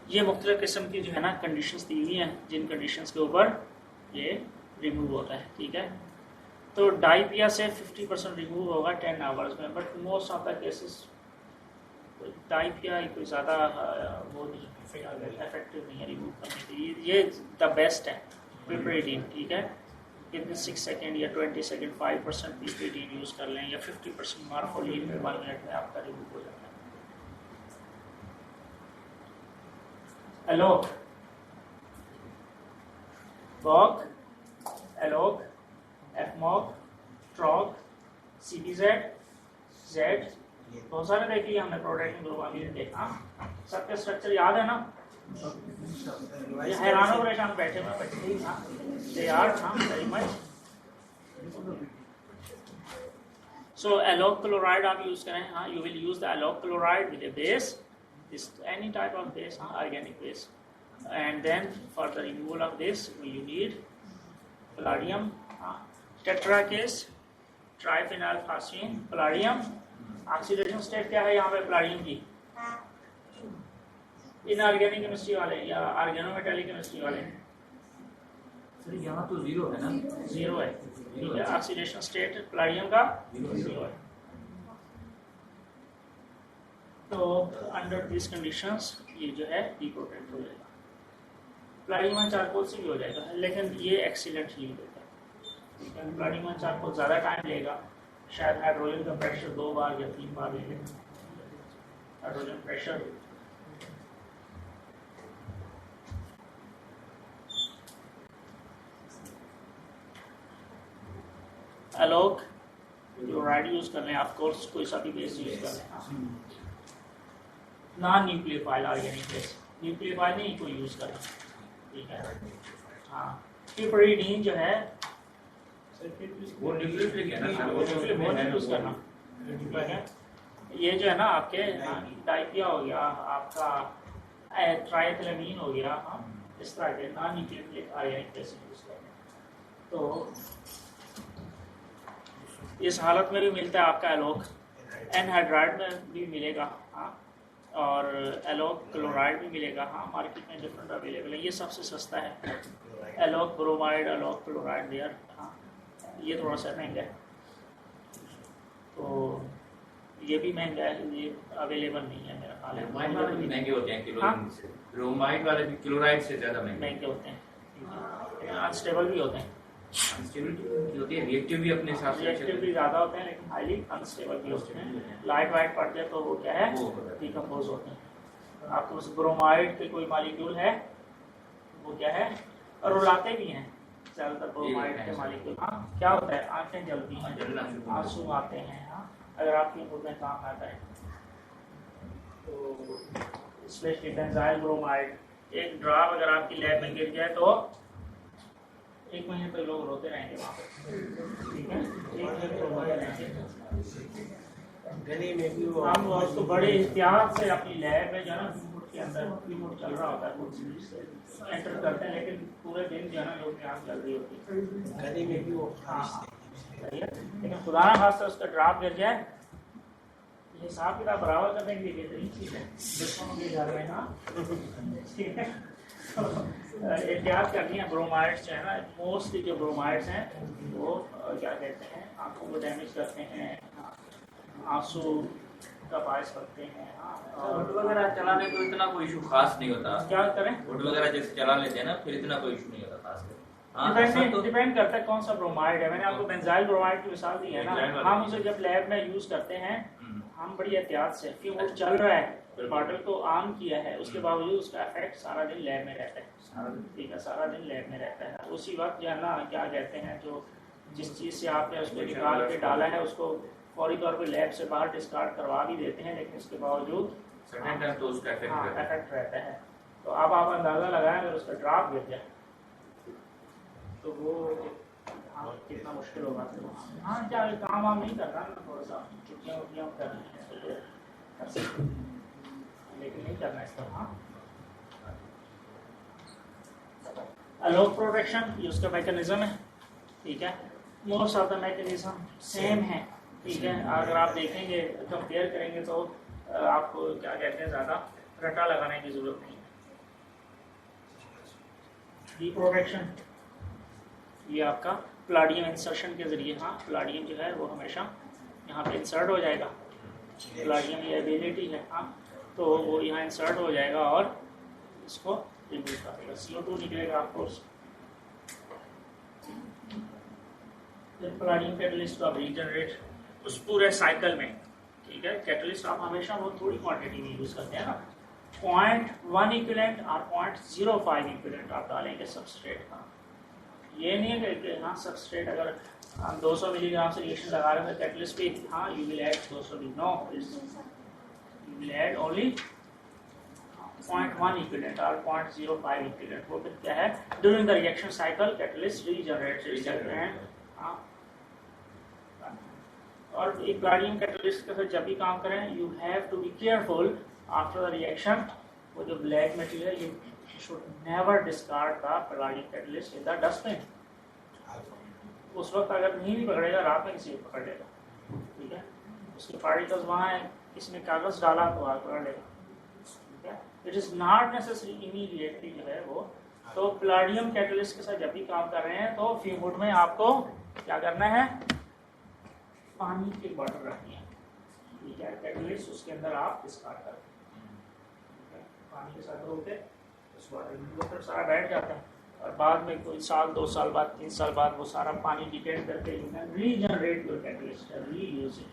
ये मुख्तलिफ किस्म की जो है ना कंडीशंस दी हुई हैं जिन कंडीशंस के ऊपर ये रिमूव होता है, ठीक है। तो डाइपिया से 50% रिमूव होगा 10 आवर्स में, but most of the cases DIPEA कोई ज़्यादा वो नहीं इफेक्टिव नहीं है रिमूव करने के लिए। ये द बेस्ट है पिपरिडीन, ठीक है। कितने 6 सेकेंड या 20 सेकेंड 5% पिपरिडीन यूज़ कर लें या 50% मार्फोलिन में 1 मिनट में आपका रिमूव हो जाता है। एलोक, बॉक, एलोक, एफमॉक, ट्रॉक, सीपीजेड, जेड, बहुत सारे देख लिया हमने प्रोटेक्टिंग ग्रुप अभी देखा। सबके स्ट्रक्चर याद है ना? ये हैरान हो परेशान बैठे हुए बच्चे, they are very much. So alloc chloride आप यूज करें, हाँ, you will use the alloc chloride with a base, this any type of base, organic base, and then for the removal of this you need palladium, tetrakase, triphenylphosphine, palladium, oxidation state क्या है यहाँ पे palladium की? Inorganic chemistry वाले या organometallic chemistry वाले? Sir यहाँ तो 0 है ना? 0 है, ठीक है। ऑक्सीडेशन स्टेट palladium का 0 है। तो अंडर दिस कंडीशंस ये जो है डीप्रोटेक्ट हो जाएगा। प्लाटिनम चारकोल से भी हो जाएगा, लेकिन ये एक्सीलेंट हील देता है, ठीक है। प्लाटिनम चारकोल ज़्यादा टाइम लेगा, शायद हाइड्रोजन का प्रेशर 2 बार या 3 बार ले लेगा। Hydrogen pressure alloc chloride use कर लें, ऑफ कोर्स कोई सा भी बेस यूज कर लें, non nucleophile organic base, nucleophile नहीं कोई यूज करना, ठीक है। हाँ, पिपरिडीन जो है वो न्यूक्लियोफिलिक है ना, वो नहीं यूज करना, ठीक है। ये जो है ना आपके डाइपिया हो गया, आपका ट्राइएथिलेमीन हो गया, हाँ, इस तरह के नॉन न्यूक्लियोटिक आयोनिक एसिड यूज करते हैं। तो इस हालत में भी मिलता है आपका एलोक, एनहाइड्राइड में भी मिलेगा, हाँ, और एलोक क्लोराइड भी मिलेगा, हाँ, मार्केट में डिफरेंट अवेलेबल है। ये सबसे सस्ता है, alloc bromide, alloc chloride there, हाँ, ये थोड़ा सा महंगा है, तो ये भी महंगा है, ये अवेलेबल नहीं है मेरा ख्याल है। ब्रोमाइड वाले भी महंगे होते हैं हाँ? क्लोरीन से, ब्रोमाइड वाले भी क्लोराइड से ज़्यादा महंगे होते हैं, अनस्टेबल भी होते हैं, अनस्टेबिलिटी होती है, रिएक्टिव भी अपने हिसाब से रिएक्टिव भी ज़्यादा होते हैं, लेकिन हाईली अनस्टेबल भी होते हैं। लाइट वाइट पड़ते हैं तो वो क्या है, डिकम्पोज होते हैं। आपके पास ब्रोमाइड के कोई मॉलिक्यूल है, वो क्या है, और रुलाते भी हैं ज़्यादातर ब्रोमाइड के मॉलिक्यूल। हाँ, क्या होता है, आंखें जलती हैं, आंसू आते हैं, हाँ, अगर आपकी उम्र में काम आता है तो। स्पेशली बेंजाइल ब्रोमाइड, एक ड्रॉप अगर आपकी लैब में गिर जाए तो 1 महीने तक लोग रोते रहेंगे वहाँ पे, ठीक है, 1 महीने तक रोते रहेंगे। गले में भी वो हम उसको बड़े एहतियात से अपनी लैब में जो है ना, कीमोड के अंदर कीमोड चल रहा होता है, कुछ चीज से एंटर करते हैं, लेकिन पूरे दिन जो है ना लोग की आँख जल रही होती है, गले में भी वो हाँ, सही है। लेकिन खुदा ना खास्ता उसका ड्रॉप गिर जाए, ये हिसाब किताब बराबर करने के लिए बेहतरीन चीज़ है दुश्मनों के घर में, हाँ, ठीक है। एहतियात करनी है। ब्रोमाइड्स जो है ना, मोस्टली जो ब्रोमाइड्स हैं वो क्या कहते हैं, आँखों को डैमेज करते हैं, आंसू का बायस करते हैं, हाँ, वोट वगैरह चलाने को इतना कोई इशू खास नहीं होता। क्या करें, वोट वगैरह जैसे चला लेते हैं ना, फिर इतना कोई इशू नहीं होता खास कर। हाँ, ऐसा तो डिपेंड करता है कौन सा ब्रोमाइड है। मैंने आपको बेंजाइल ब्रोमाइड की मिसाल दी है ना, बेंजाइल वाला। हम उसे जब लैब में यूज करते हैं हम बड़ी एहतियात से, कि वो चल रहा है, बॉटल को ऑन किया है, उसके बावजूद उसका इफेक्ट सारा दिन लैब में रहता है, ठीक है, सारा दिन लैब में रहता है। उसी वक्त जो है ना, क्या कहते हैं, जो जिस चीज़ से आपने उसको निकाल के डाला है उसको फौरी तौर पे लैब से बाहर डिस्कार्ड करवा भी देते हैं, लेकिन उसके बावजूद सर्टेन टाइम तो उसका इफेक्ट रहता है। इफेक्ट रहता है। तो अब आप अंदाज़ा लगाएं अगर उसका ड्रॉप गिर जाए तो वो कितना मुश्किल होगा फिर। हाँ, क्या काम वाम नहीं करना ना, थोड़ा सा छुट्टियाँ वुट्टियाँ करनी है तो कर सकते हैं, लेकिन नहीं करना इस तरह। हाँ, अलोक प्रोटेक्शन ये उसका मैकेनिज्म है, ठीक है, most of the mechanism same है, ठीक है। अगर आप देखेंगे, कंपेयर करेंगे तो आपको क्या कहते हैं, ज़्यादा रटा लगाने की ज़रूरत नहीं है। डी प्रोटेक्शन ये आपका प्लाडियम इंसर्शन के ज़रिए, हाँ, प्लाडियम जो है वो हमेशा यहाँ पे इंसर्ट हो जाएगा, प्लाडियम ये एबिलिटी है, हाँ, तो वो यहाँ इंसर्ट हो जाएगा और इसको रिमूव कर देगा, CO2 निकलेगा आपको। प्लाडियम कैटलिस्ट को आप रीजनरेट उस पूरे साइकिल में, ठीक है, कैटलिस्ट आप हमेशा वो थोड़ी क्वांटिटी में यूज़ करते हैं ना, 0.1 इक्विवेलेंट और 0.05 इक्विवेलेंट आप डालेंगे सबस्ट्रेट का। ये नहीं है कि हाँ सबस्ट्रेट अगर हम 200 मिलीग्राम से रिएक्शन लगा रहे हैं कैटलिस्ट पे, हाँ you will add 200 ml, no, you will add only 0.1 equivalent और 0.05 इक्विवेलेंट। वो फिर क्या है, during the reaction cycle catalyst regenerate करते हैं, हाँ। और एक प्लाडियम कैटलिस्ट के साथ जब भी काम करें, you have to be careful after the reaction, वो जो black material, you should never discard the palladium catalyst in the dustbin। उस वक्त अगर नहीं पकड़ेगा, रात में किसी को पकड़ लेगा, ठीक है, उसके पार्टिकल्स वहाँ है, किसने कागज डाला तो आग पकड़ लेगा, ठीक है। It is not necessary immediately जो है वो। तो प्लाडियम कैटलिस्ट के साथ जब भी काम कर रहे हैं तो फ्यूम हुड में आपको क्या करना है, पानी की बॉटल रखनी है, ठीक है, कैटलिस्ट उसके अंदर आप डिस्कार्ड कर पानी के साथ रोके उस बॉटल में, वो फिर सारा बैठ जाता है और बाद में कोई साल 2 साल बाद 3 साल बाद वो सारा पानी डिटेक्ट करके you can regenerate your catalyst, reuse it.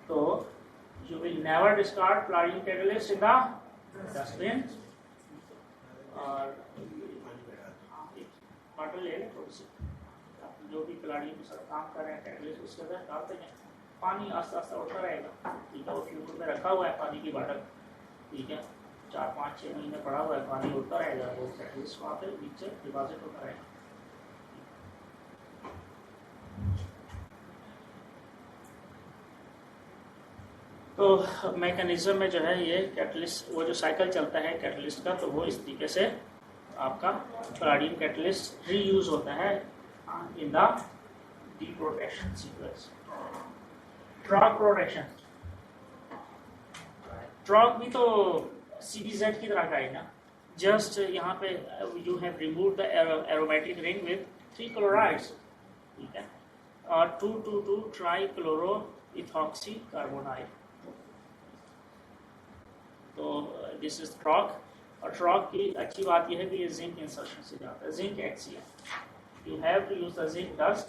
तो you will never discard palladium catalyst in the dustbin. और बॉटल ले लें थोड़ी सी, जो भी प्लाडियम के साथ काम कर रहे हैं कैटलिस्ट उसके अंदर डालते हैं, पानी आस्ता आस्ता उड़ता रहेगा, ठीक है, वो फ्यूम में रखा हुआ है पानी की बॉटल, ठीक है, 4-5-6 महीने पड़ा हुआ है, पानी उड़ता रहेगा, वो कैटलिस्ट वहाँ पे नीचे डिपॉजिट होता रहेगा। तो मैकेनिज्म में जो है ये कैटलिस्ट, वो जो साइकिल चलता है कैटलिस्ट का, तो वो इस तरीके से आपका पैलेडियम कैटलिस्ट रीयूज होता है in the deprotection sequence. Troc protection, Troc भी तो CBZ की तरह का है ना, जस्ट यहाँ पे you have remove the aromatic ring with 3 chlorides, ठीक है, और 2,2,2 ट्राइक्लोरो इथॉक्सी कार्बोनाइल। तो दिस इज ट्रॉक। और ट्रॉक की अच्छी बात यह है कि ये जिंक इंसर्शन से जाता है, zinc HCl। You have to use the zinc dust,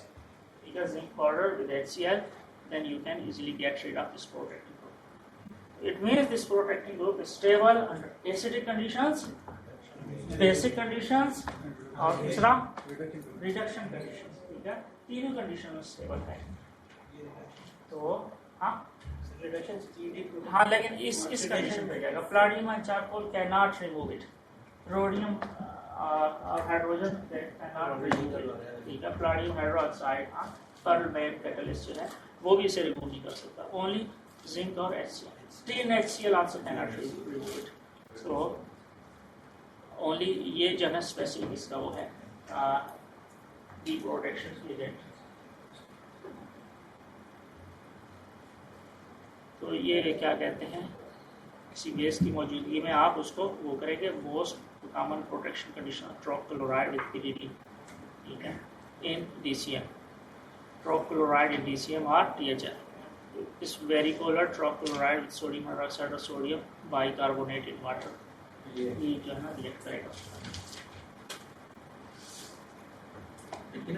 ठीक है, zinc powder with HCl, then you can easily get rid of this protecting group. It means this protecting group is stable under acidic conditions, basic conditions और दूसरा reduction conditions, ठीक है, तीनों condition में stable है। तो हाँ, लेकिन इस कंडीशन पे जाएगा। Platinum and charcoal can not remove it, rhodium और hydrogen can not remove it, ठीक है। प्लाटिनम हाइड्रोक्साइड, पर्ल में कैटलिस्ट जो है वो भी इसे रिमूव नहीं कर सकता, ओनली जिंक और HCl। Tin HCl also can not remove it. So only ये जो है स्पेसिफिक इसका वो है डिप्रोटेक्शन एजेंट। तो ये क्या कहते हैं, किसी गैस की मौजूदगी में आप उसको वो करेंगे, most common protection condition Troc chloride with PDD, ठीक है, in DCM, Troc chloride in DCM और THL। इस वेरिकोलर Troc chloride with sodium hydroxide और सोडियम बाइकार्बोनेट इन वाटर, ये जो है ना रिएक्ट करेगा।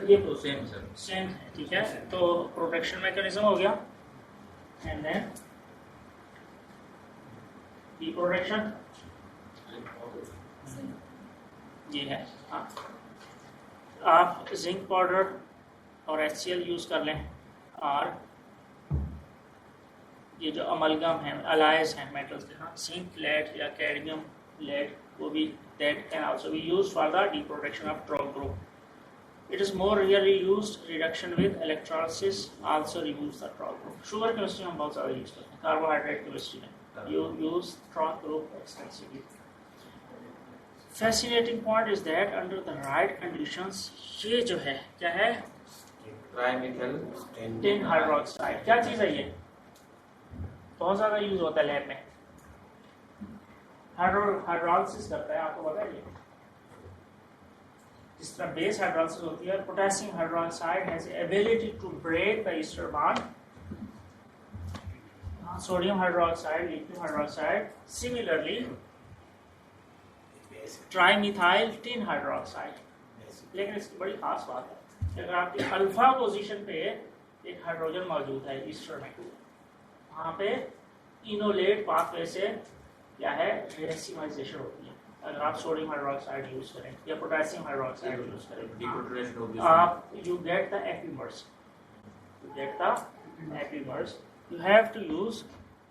ये तो सेम सर, सेम है, ठीक है। तो प्रोटेक्शन मैकेनिज्म हो गया, एंड देन डिप्रोटेक्शन ये है। हाँ, आप जिंक पाउडर और HCl यूज कर लें, और ये जो अमलगम है, अलाइज हैं मेटल्स के, हाँ, जिंक लेड या कैडमियम लेड, वो भी that can also be used for the deprotection of Troc group. It is more rarely used. Reduction with electrolysis also removes the trog group. Sugar chemistry हम बहुत ज़्यादा use करते हैं, carbohydrate chemistry में you use trog group extensively. Fascinating point is that under the right conditions, ये जो है क्या है, ट्राइमिथाइल टिन हाइड्रोक्साइड। क्या चीज़ है ये, बहुत ज़्यादा यूज होता है लैब में, हाइड्रोलिसिस करता है, आपको पता है ये। जिस तरह बेस हाइड्रोलिसिस होती है, potassium hydroxide has ability to break the ester bond, sodium hydroxide, lithium hydroxide, similarly trimethyl tin hydroxide. लेकिन इसकी बड़ी खास बात है कि अगर आपकी अल्फा पोजीशन पे एक हाइड्रोजन मौजूद है ईस्टर में, वहाँ पे इनोलेट पाथवे से क्या है, रेसिमाइजेशन होती है। अगर आप सोडियम हाइड्रोक्साइड यूज करें या पोटेशियम हाइड्रोक्साइड यूज करें, आप you get the epimers, you have to use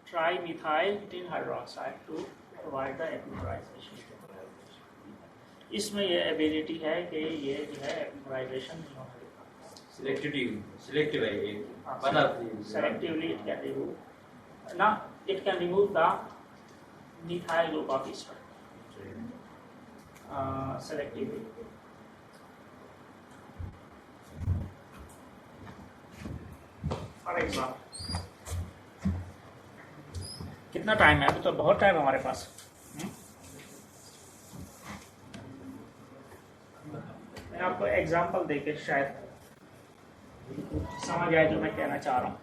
trimethyl tin hydroxide to provide the epimerization. इसमें ये एबिलिटी है कि ये जो है एपिमराइजेशन नहीं होगा, सिलेक्टिव है ये, selectively it can remove, ना, it can remove the methyl group of ester selectively. For example, कितना टाइम है, अभी तो बहुत टाइम है हमारे पास। मैं आपको एग्जांपल देके शायद समझ आए जो मैं कहना चाह रहा हूँ।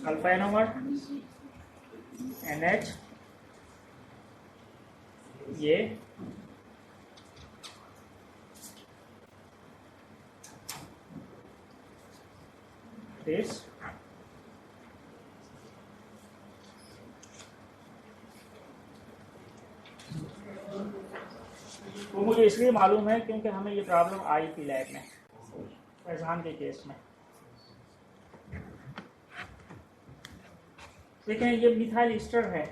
अल्फा एनोमर NH, ये this, वो मुझे इसलिए मालूम है क्योंकि हमें ये प्रॉब्लम आई थी लैब में, फैजान के केस में। देखें, ये मिथाइल ईस्टर है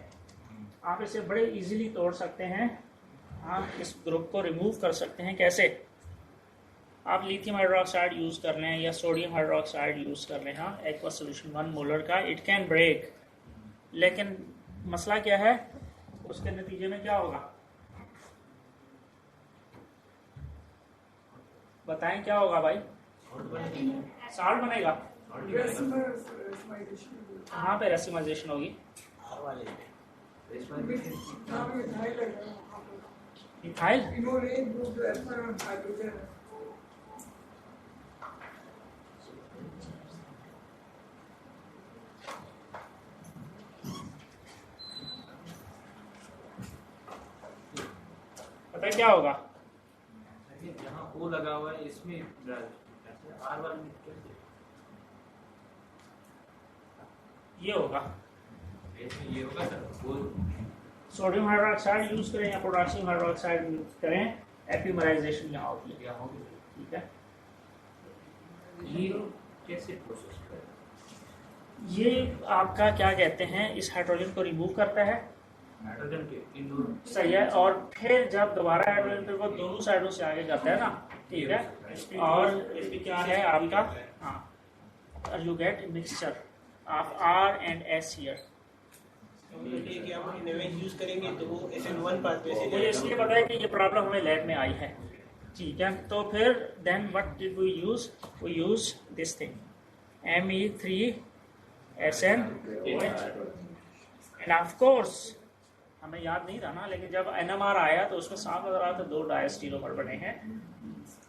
आप इसे बड़े इजीली तोड़ सकते हैं। आप इस ग्रुप को रिमूव कर सकते हैं। कैसे? आप लिथियम हाइड्रोक्साइड यूज़ कर रहे हैं या सोडियम हाइड्रोक्साइड यूज़ कर रहे हैं, हाँ, एक्वा सोल्यूशन 1 मोलर का, इट कैन ब्रेक। लेकिन मसला क्या है, उसके नतीजे में क्या होगा? बताएं क्या होगा भाई? साल्ट बनेगा। कहाँ पे रेसिमाइजेशन होगी? आर वाले इथाइल। पता है क्या होगा? जहाँ ओ लगा हुआ है इसमें आर वाले में कैसे ये होगा। इसमें ये होगा सर, वो सोडियम हाइड्रोक्साइड यूज करें या पोटेशियम हाइड्रोक्साइड यूज करें, एपिमराइजेशन यहाँ होती है। क्या होगा? ठीक है, ये कैसे प्रोसेस करें? ये आपका क्या कहते हैं, इस हाइड्रोजन को रिमूव करता है, नाइट्रोजन के इन सही है, और फिर जब दोबारा हाइड्रोजन फिर वो दोनों साइडों से आगे जाता है ना, ठीक है, और इसमें क्या है आपका, हाँ, you get mixture of R and S here. कि आप इनवेज यूज करेंगे तो वो SN1 पार्ट पे से मुझे इसलिए पता है कि ये प्रॉब्लम हमें लैब में आई है, ठीक है। तो फिर then what did we use this thing Me3SN and of course हमें याद नहीं था ना, लेकिन जब NMR आया तो उसमें साफ नजर आया तो 2 डायस्टीरोमर बने हैं।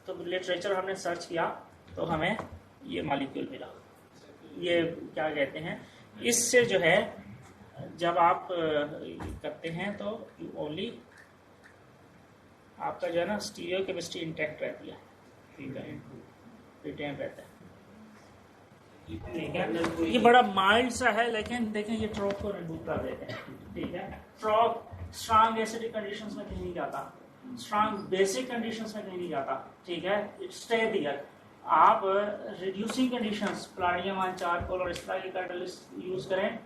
तो लिटरेचर हमने सर्च किया तो हमें ये मॉलिक्यूल मिला। ये क्या कहते हैं, इससे जो है जब आप करते हैं तो ओनली आपका जो है ना स्टीरियो केमिस्ट्री इंटैक्ट रहती है, ठीक है, रिटेन रहता है, ठीक है। ये बड़ा माइल्ड सा है, लेकिन देखें ये ट्रॉप को रिमूव कर देते हैं, ठीक है। ट्रॉप स्ट्रांग एसिडिक कंडीशंस में कहीं नहीं जाता, स्ट्रांग बेसिक कंडीशंस में कहीं नहीं जाता, ठीक है, इट स्टे देयर। आप reducing conditions platinum on charcoal और इस तरह की कैटलिस्ट यूज करें,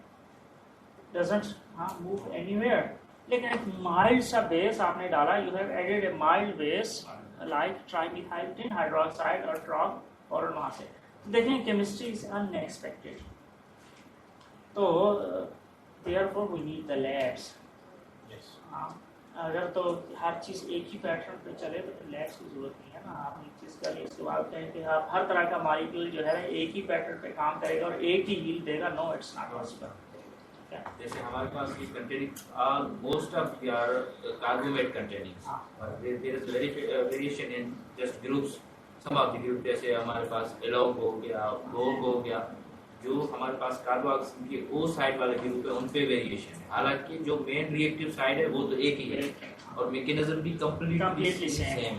डजंट मूव एनीवेयर। लेकिन एक माइल्ड सा बेस आपने डाला, you have added a mild base like trimethyl hydroxide और ट्रॉप, और वहां से देखें केमिस्ट्री इज अनएक्सपेक्टेड। तो therefore we need the labs. अगर तो हर चीज़ एक ही पैटर्न पे चले तो फिर लैब्स की जरूरत नहीं है ना। आप एक चीज़ करिए, इसके बाद कहें कि आप हर तरह का मॉलिक्यूल जो है एक ही पैटर्न पे काम करेगा और एक ही यील्ड देगा, नो इट्स नॉट पॉसिबल। जैसे हमारे पास ये कंटेनिंग मोस्ट ऑफ यार कार्बोवेट containing, there is variation in just groups, some of the group, जैसे हमारे पास एलोग हो गया, बोग हो गया, जो हमारे पास कार्बोक्सिल के ओ साइड वाले ग्रुप है उन पे वेरिएशन है। हालांकि जो मेन रिएक्टिव साइड है वो तो एक ही है और मैकेनिज्म भी कंप्लीटली सेम है,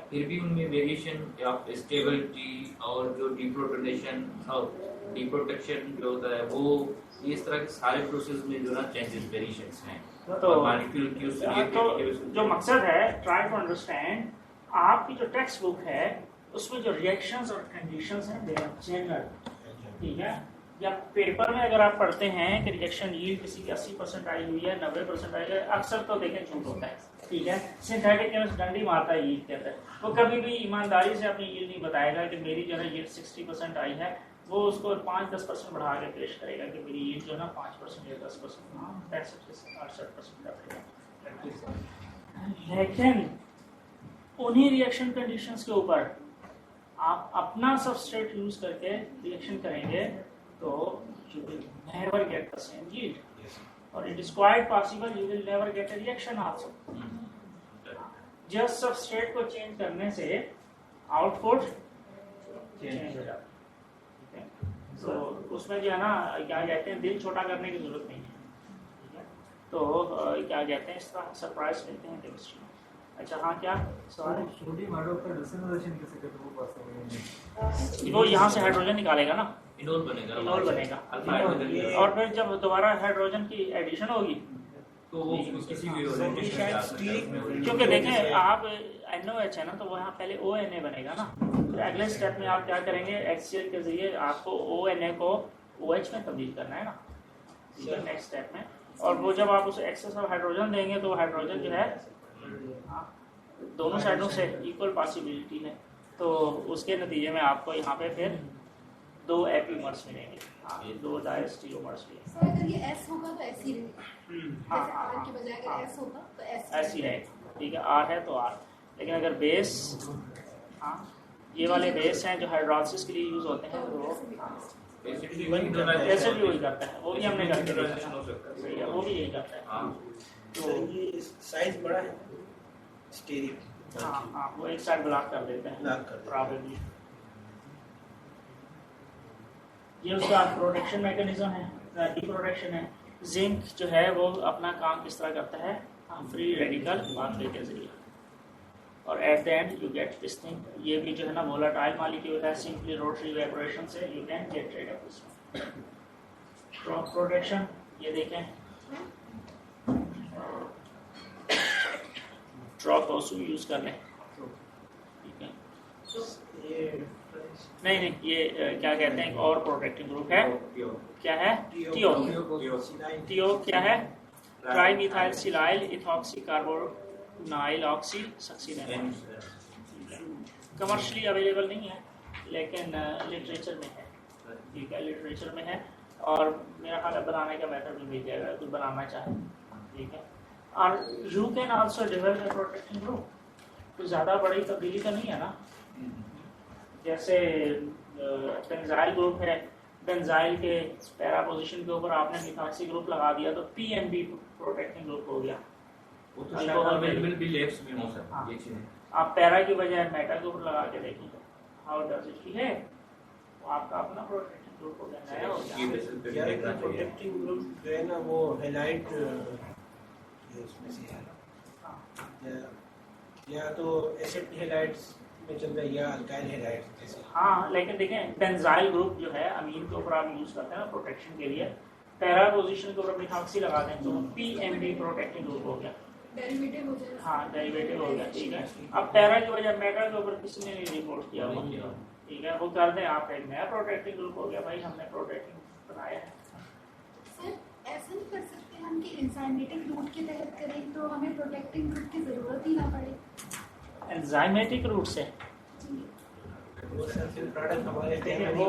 फिर भी उनमें वेरिएशन ऑफ स्टेबिलिटी और जो डिप्रोटोनेशन और डिप्रोटेक्शन जो होता है वो, इस तरह के सारे प्रोसेस में जो ना चेंजेस वेरिएशंस हैं। तो मॉलिक्यूल की उस रिएक्टिविटी जो मकसद है, ट्राई टू अंडरस्टैंड, आपकी जो टेक्स्ट बुक है उसमें जो रिएक्शंस और कंडीशंस हैं दे आर जनरल, ठीक है। या पेपर में अगर आप पढ़ते हैं कि रिएक्शन यील्ड किसी की 80% आई हुई है, 90% आई है, अक्सर तो देखें झूठ होता है, ठीक है। सिंथेटिक केमिस्ट डंडी मारता है यील्ड के अंदर, वो कभी भी ईमानदारी से अपनी यील्ड नहीं बताएगा कि मेरी जो है यील्ड 60% आई है। वो उसको 5-10% बढ़ा के पेश करेगा कि मेरी यील्ड जो है ना 5% या 10%, हाँ 68% लेकिन उन्हीं रिएक्शन कंडीशंस के ऊपर आप अपना सबस्ट्रेट यूज करके रिएक्शन करेंगे तो you will never get the same yield, और it is quite possible you will never get a reaction also. Just substrate को चेंज करने से आउटपुट चेंज हो जाता है, ठीक है। तो उसमें जो है ना क्या कहते हैं, दिल छोटा करने की जरूरत नहीं है, ठीक है। तो क्या कहते हैं, इस तरह सरप्राइज मिलते हैं केमिस्ट्री में। अच्छा हाँ, क्या सवाल है? सोडियम हाइड्रोक्साइड रेसिमाइजेशन कैसे करते हैं वो पास वो यहाँ से हाइड्रोजन निकालेगा ना, इनोल बनेगा, इनोल बनेगा, अल्फा हाइड्रोजन, और फिर जब दोबारा हाइड्रोजन की एडिशन होगी तो वो किसी भी ओरिएंटेशन में जा सकता है। क्योंकि देखें आप NOH है ना, तो वो यहाँ पहले ONA बनेगा ना, फिर अगले स्टेप में आप क्या करेंगे, HCl के जरिए आपको ONA को OH में तब्दील करना है ना, ठीक है, नेक्स्ट स्टेप में। और वो जब आप उसे एक्सेस ऑफ हाइड्रोजन देंगे तो हाइड्रोजन जो है दोनों साइडों से इक्वल पॉसिबिलिटी है, तो उसके नतीजे में आपको यहाँ पे फिर 2 एपीमर्स मिलेंगे। ये 2 डायस्टियोमर्स भी सर अगर ये एस होगा तो ऐसे ही रहेगा, हाँ जैसे हाँ आर के बजाय हाँ, अगर एस होगा तो ऐसी रहेगा। ठीक है, आर है तो आर, लेकिन अगर बेस, हाँ ये वाले बेस हैं जो हाइड्रोलिसिस के लिए यूज होते हैं, तो एसिड भी एसिड भी वही करता है, वो भी हमने करके देखा हो है। सकता सही है, वो भी यही करता है। हाँ तो ये साइज बड़ा है स्टीरियो। हाँ हाँ, वो एक साइड ब्लॉक कर देते हैं ब्लॉक कर देते हैं। प्रॉबेबली। ये उसका प्रोटेक्शन मैकेनिज्म है, प्रोटेक्शन है। जिंक जो है वो अपना काम किस तरह करता है, फ्री रेडिकल पाथवे के जरिए, और at the end you get this thing. ये भी जो है ना वोलेटाइल मॉलिक्यूल है, सिंपली रोटरी इवेपोरेशन से you can get rid of this. Drop protection ये देखें, ड्रॉप ऑल्सो यूज कर लें, ठीक है। ये नहीं नहीं, ये क्या कहते हैं, एक और प्रोटेक्टिव ग्रुप है, क्या है, टीओ। टीओ क्या है, trimethyl silyl ethoxy carbonyl oxy succinate. Commercially available नहीं है, लेकिन लिटरेचर में है, ठीक है, लिटरेचर में है, और मेरा ख्याल है बनाने का मेथड भी मिल जाएगा कोई बनाना चाहे, ठीक है। और you can also develop a protective group, कोई ज़्यादा बड़ी तब्दीली तो नहीं है ना। जैसे बेंजाइल ग्रुप है, बेंजाइल के पैरा पोजीशन के ऊपर आपने मिथॉक्सी ग्रुप लगा दिया तो पीएमबी प्रोटेक्टिंग ग्रुप हो गया। वो तो शायद अवेलेबल भी लैब्स में हो सकता हाँ। है ये चीजें। आप पैरा की बजाय मेटा के ऊपर लगा के देखें हाउ डज इट है, तो आपका अपना प्रोटेक्टिंग ग्रुप हो गया, नया हो ये गया। बेसिस पे भी यार देखना चाहिए। प्रोटेक्टिंग ग्रुप जो है ना वो हेलाइट उसमें से है, हाँ। या तो एसिड हेलाइट्स में चल रहा है या अल्काइल हेलाइट्स जैसे। हाँ, लेकिन देखें बेंजाइल ग्रुप जो है अमीन के ऊपर आप यूज करते हैं ना प्रोटेक्शन के लिए, पैरा पोजीशन के ऊपर मिथॉक्सी लगा दें तो पीएमबी प्रोटेक्टिंग ग्रुप हो गया। डेरिवेटिव हो जाएगा। हाँ, डेरिवेटिव हो गया, ठीक है। अब पैरा की वजह मेटा के ऊपर किसी ने नहीं रिपोर्ट किया हुआ, ठीक है, वो कर दें आप, एक नया प्रोटेक्टिंग ग्रुप हो गया, भाई हमने प्रोटेक्टिंग बनाया है। सर ऐसा नहीं कर सकते हम कि एंजाइमेटिक रूट के तहत करें तो हमें प्रोटेक्टिंग ग्रुप की ज़रूरत ही ना पड़े। एंजाइमेटिक रूट से जी। वो सल्फर प्रोडक्ट हमारे देखिए वो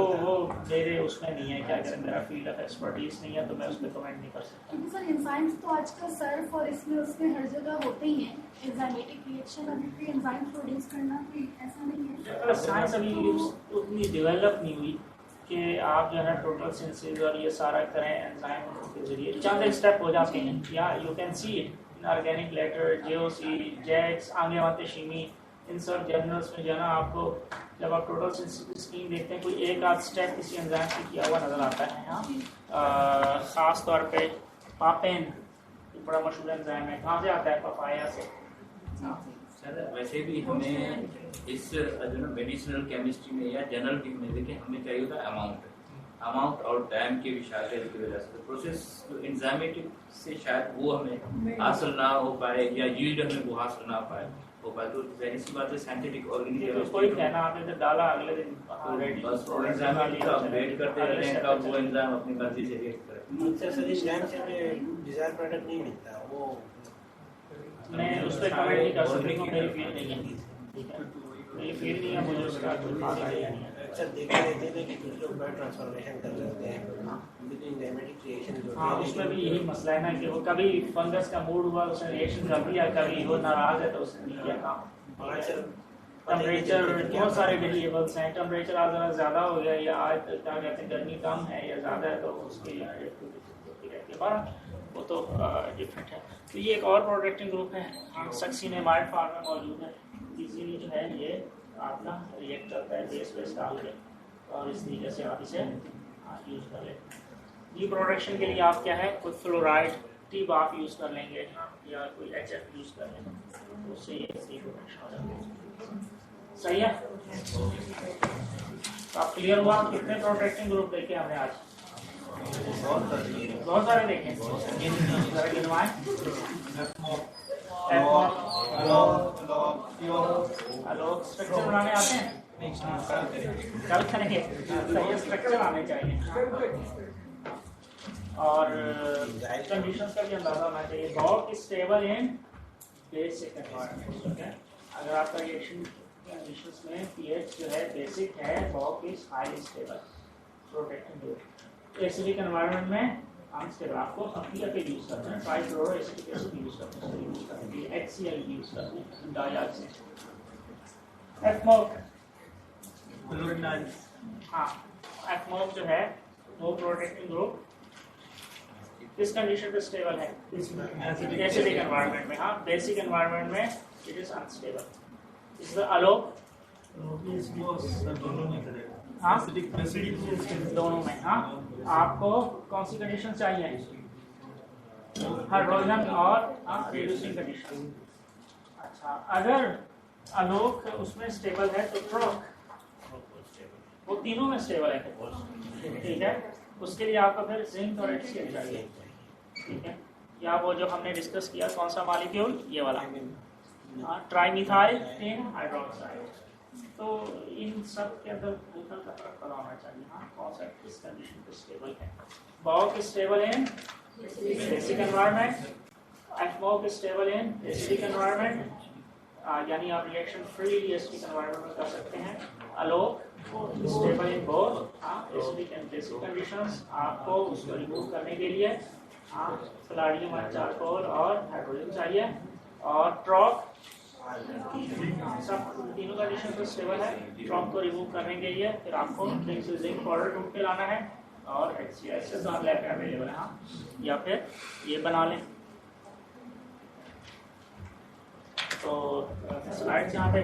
मेरे उसमें नहीं है, क्या करें, मेरा फील्ड ऑफ एक्सपर्टीज नहीं है, तो मैं उस पर कमेंट नहीं कर सकता। क्योंकि सर एंजाइम्स तो आजकल सर्फ और इसमें उसमें हर जगह होते ही हैं। एंजाइमेटिक रिएक्शन अभी कोई एंजाइम प्रोड्यूस करना कोई ऐसा नहीं है। साइंस अभी उतनी डेवलप नहीं हुई कि आप जो है टोटल सिंथेसिस और ये सारा करें एंजाइम के जरिए, चंद स्टेप हो जाते हैं, या you can see it in organic letter, JOC, जेक्स, आगे आते शीमी, इन सब जर्नल्स में जो है ना आपको जब आप टोटल सिंथेसिस स्कीम देखते हैं कोई एक आध स्टेप किसी एंजाइम से किया हुआ नजर आता है। हाँ, खास तौर पे पापेन बड़ा मशहूर एंजाइम है, कहाँ से आता है, पपाया से। हाँ, सर वैसे भी हमें इस जो ना मेडिसिनल केमिस्ट्री में या जनरल में देखिए हमें चाहिए होता है अमाउंट और टाइम के विशालता की वजह से प्रोसेस जो एंजाइमेटिक से शायद वो हमें हासिल ना हो पाए या यील्ड हमें वो हासिल ना हो पाए, तो जाहिर सी बात है साइंटिफिक ऑर्गेनिक कोई कहना आपने तो डाला अगले दिन बस एंजाइमेटिक का वेट करते रहते हैं कब वो एंजाइम अपनी मर्जी से रिएक्ट करे। अच्छा सर एंजाइम से हमें डिजायर प्रोडक्ट नहीं मिलता, वो मैं उस पर कमेंट नहीं कर सकती हूँ, मेरी फील्ड नहीं है, ठीक है, मेरी फील्ड नहीं है, मुझे उसका कोई खास आइडिया नहीं है। अच्छा देखते रहते हैं कि कुछ लोग बड़ा ट्रांसफॉर्मेशन कर लेते हैं, लेकिन एंजाइमेटिक रिएक्शन जो हाँ, उसमें भी यही मसला है ना कि वो कभी फंगस का मूड हुआ उसने रिएक्शन कर दिया, कभी वो नाराज है तो उसने नहीं किया काम। टेम्परेचर बहुत सारे वेरिएबल्स हैं, टेम्परेचर आज ज़रा ज़्यादा हो गया या आज क्या कहते हैं गर्मी कम है या ज़्यादा है तो उसकी रहती है, पर वो तो डिफरेंट है। तो ये एक और प्रोटेक्टिंग ग्रुप है, सक्सीनेमाइड फार्म में मौजूद है, इजीली जो है ये आपका रिएक्ट करता है बेस बेस डाल के, और इस तरीके से आप इसे यूज़ कर लेते हैं। ये प्रोटेक्शन के लिए आप क्या है, कोई फ्लोराइड टिप आप यूज़ कर लेंगे या कोई HF यूज़ कर लेंगे, तो उससे ये प्रोटेक्शन हो जाता है। सही है, तो आप क्लियर हुआ कितने प्रोटेक्टिंग ग्रुप देखे हमने आज? बहुत सारे देखे, जरा गिनवाएं। आलोक स्ट्रक्चर बनाने आते हैं, कल करेंगे, सही स्ट्रक्चर आने चाहिए। और कंडीशंस का भी अंदाजा होना चाहिए। बहुत stable in basic environment. Okay, अगर आपका रिएक्शन कंडीशंस में पीएच जो है बेसिक है, बहुत is highly stable protecting. Acidic environment में अनस्टेबल, आपको अपीएफ यूज करना है, ट्राइफ्लोरो एसिडिक एसिड यूज करना है, HCl यूज करना है, डाइऑक्सिन। एफमोक, हाँ एफमोक जो है वो प्रोटेक्टिंग ग्रुप किस कंडीशन पे स्टेबल है? एसिडिक एनवायरनमेंट में। हाँ, बेसिक एनवायरनमेंट में इट इज अनस्टेबल। इस अलोक हाँ दोनों में। हाँ, आपको कौन सी कंडीशन चाहिए? हाइड्रोजन और रिड्यूसिंग कंडीशन। अच्छा, अगर आलोक उसमें स्टेबल है तो ट्रॉक वो तीनों में स्टेबल है, ठीक है। उसके लिए आपको फिर जिंक और HCl चाहिए, ठीक है। या वो जो हमने डिस्कस किया कौन सा मॉलिक्यूल, ये वाला ट्राइमिथाइल हाइड्रोक्साइड। तो इन सब के अंदर हल्का सा फर्क पता होना चाहिए। हाँ, कौन सा किस कंडीशन पे स्टेबल है। बहुत stable in basic environment, Fmoc stable in acidic environment, यानी आप रिएक्शन फ्रीली एसिडिक एनवायरनमेंट में कर सकते हैं। Alok stable in both acidic and basic conditions. आपको उसको रिमूव करने के लिए सोलारियम और चारकोल और हाइड्रोजन चाहिए। और ट्रॉक सब तीनों कंडीशन पर स्टेबल है। ट्रॉक को रिमूव करने के लिए फिर आपको जिंक पाउडर ढूंढ के लाना है और HCl से लैब में अवेलेबल है। हाँ, या फिर ये बना लें। तो स्लाइड यहाँ पे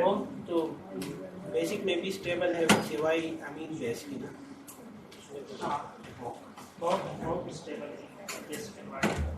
वो तो बेसिक में भी स्टेबल है सिवाय अमीन बेस की ना। हाँ, बहुत स्टेबल है बेसिक एनवायरनमेंट।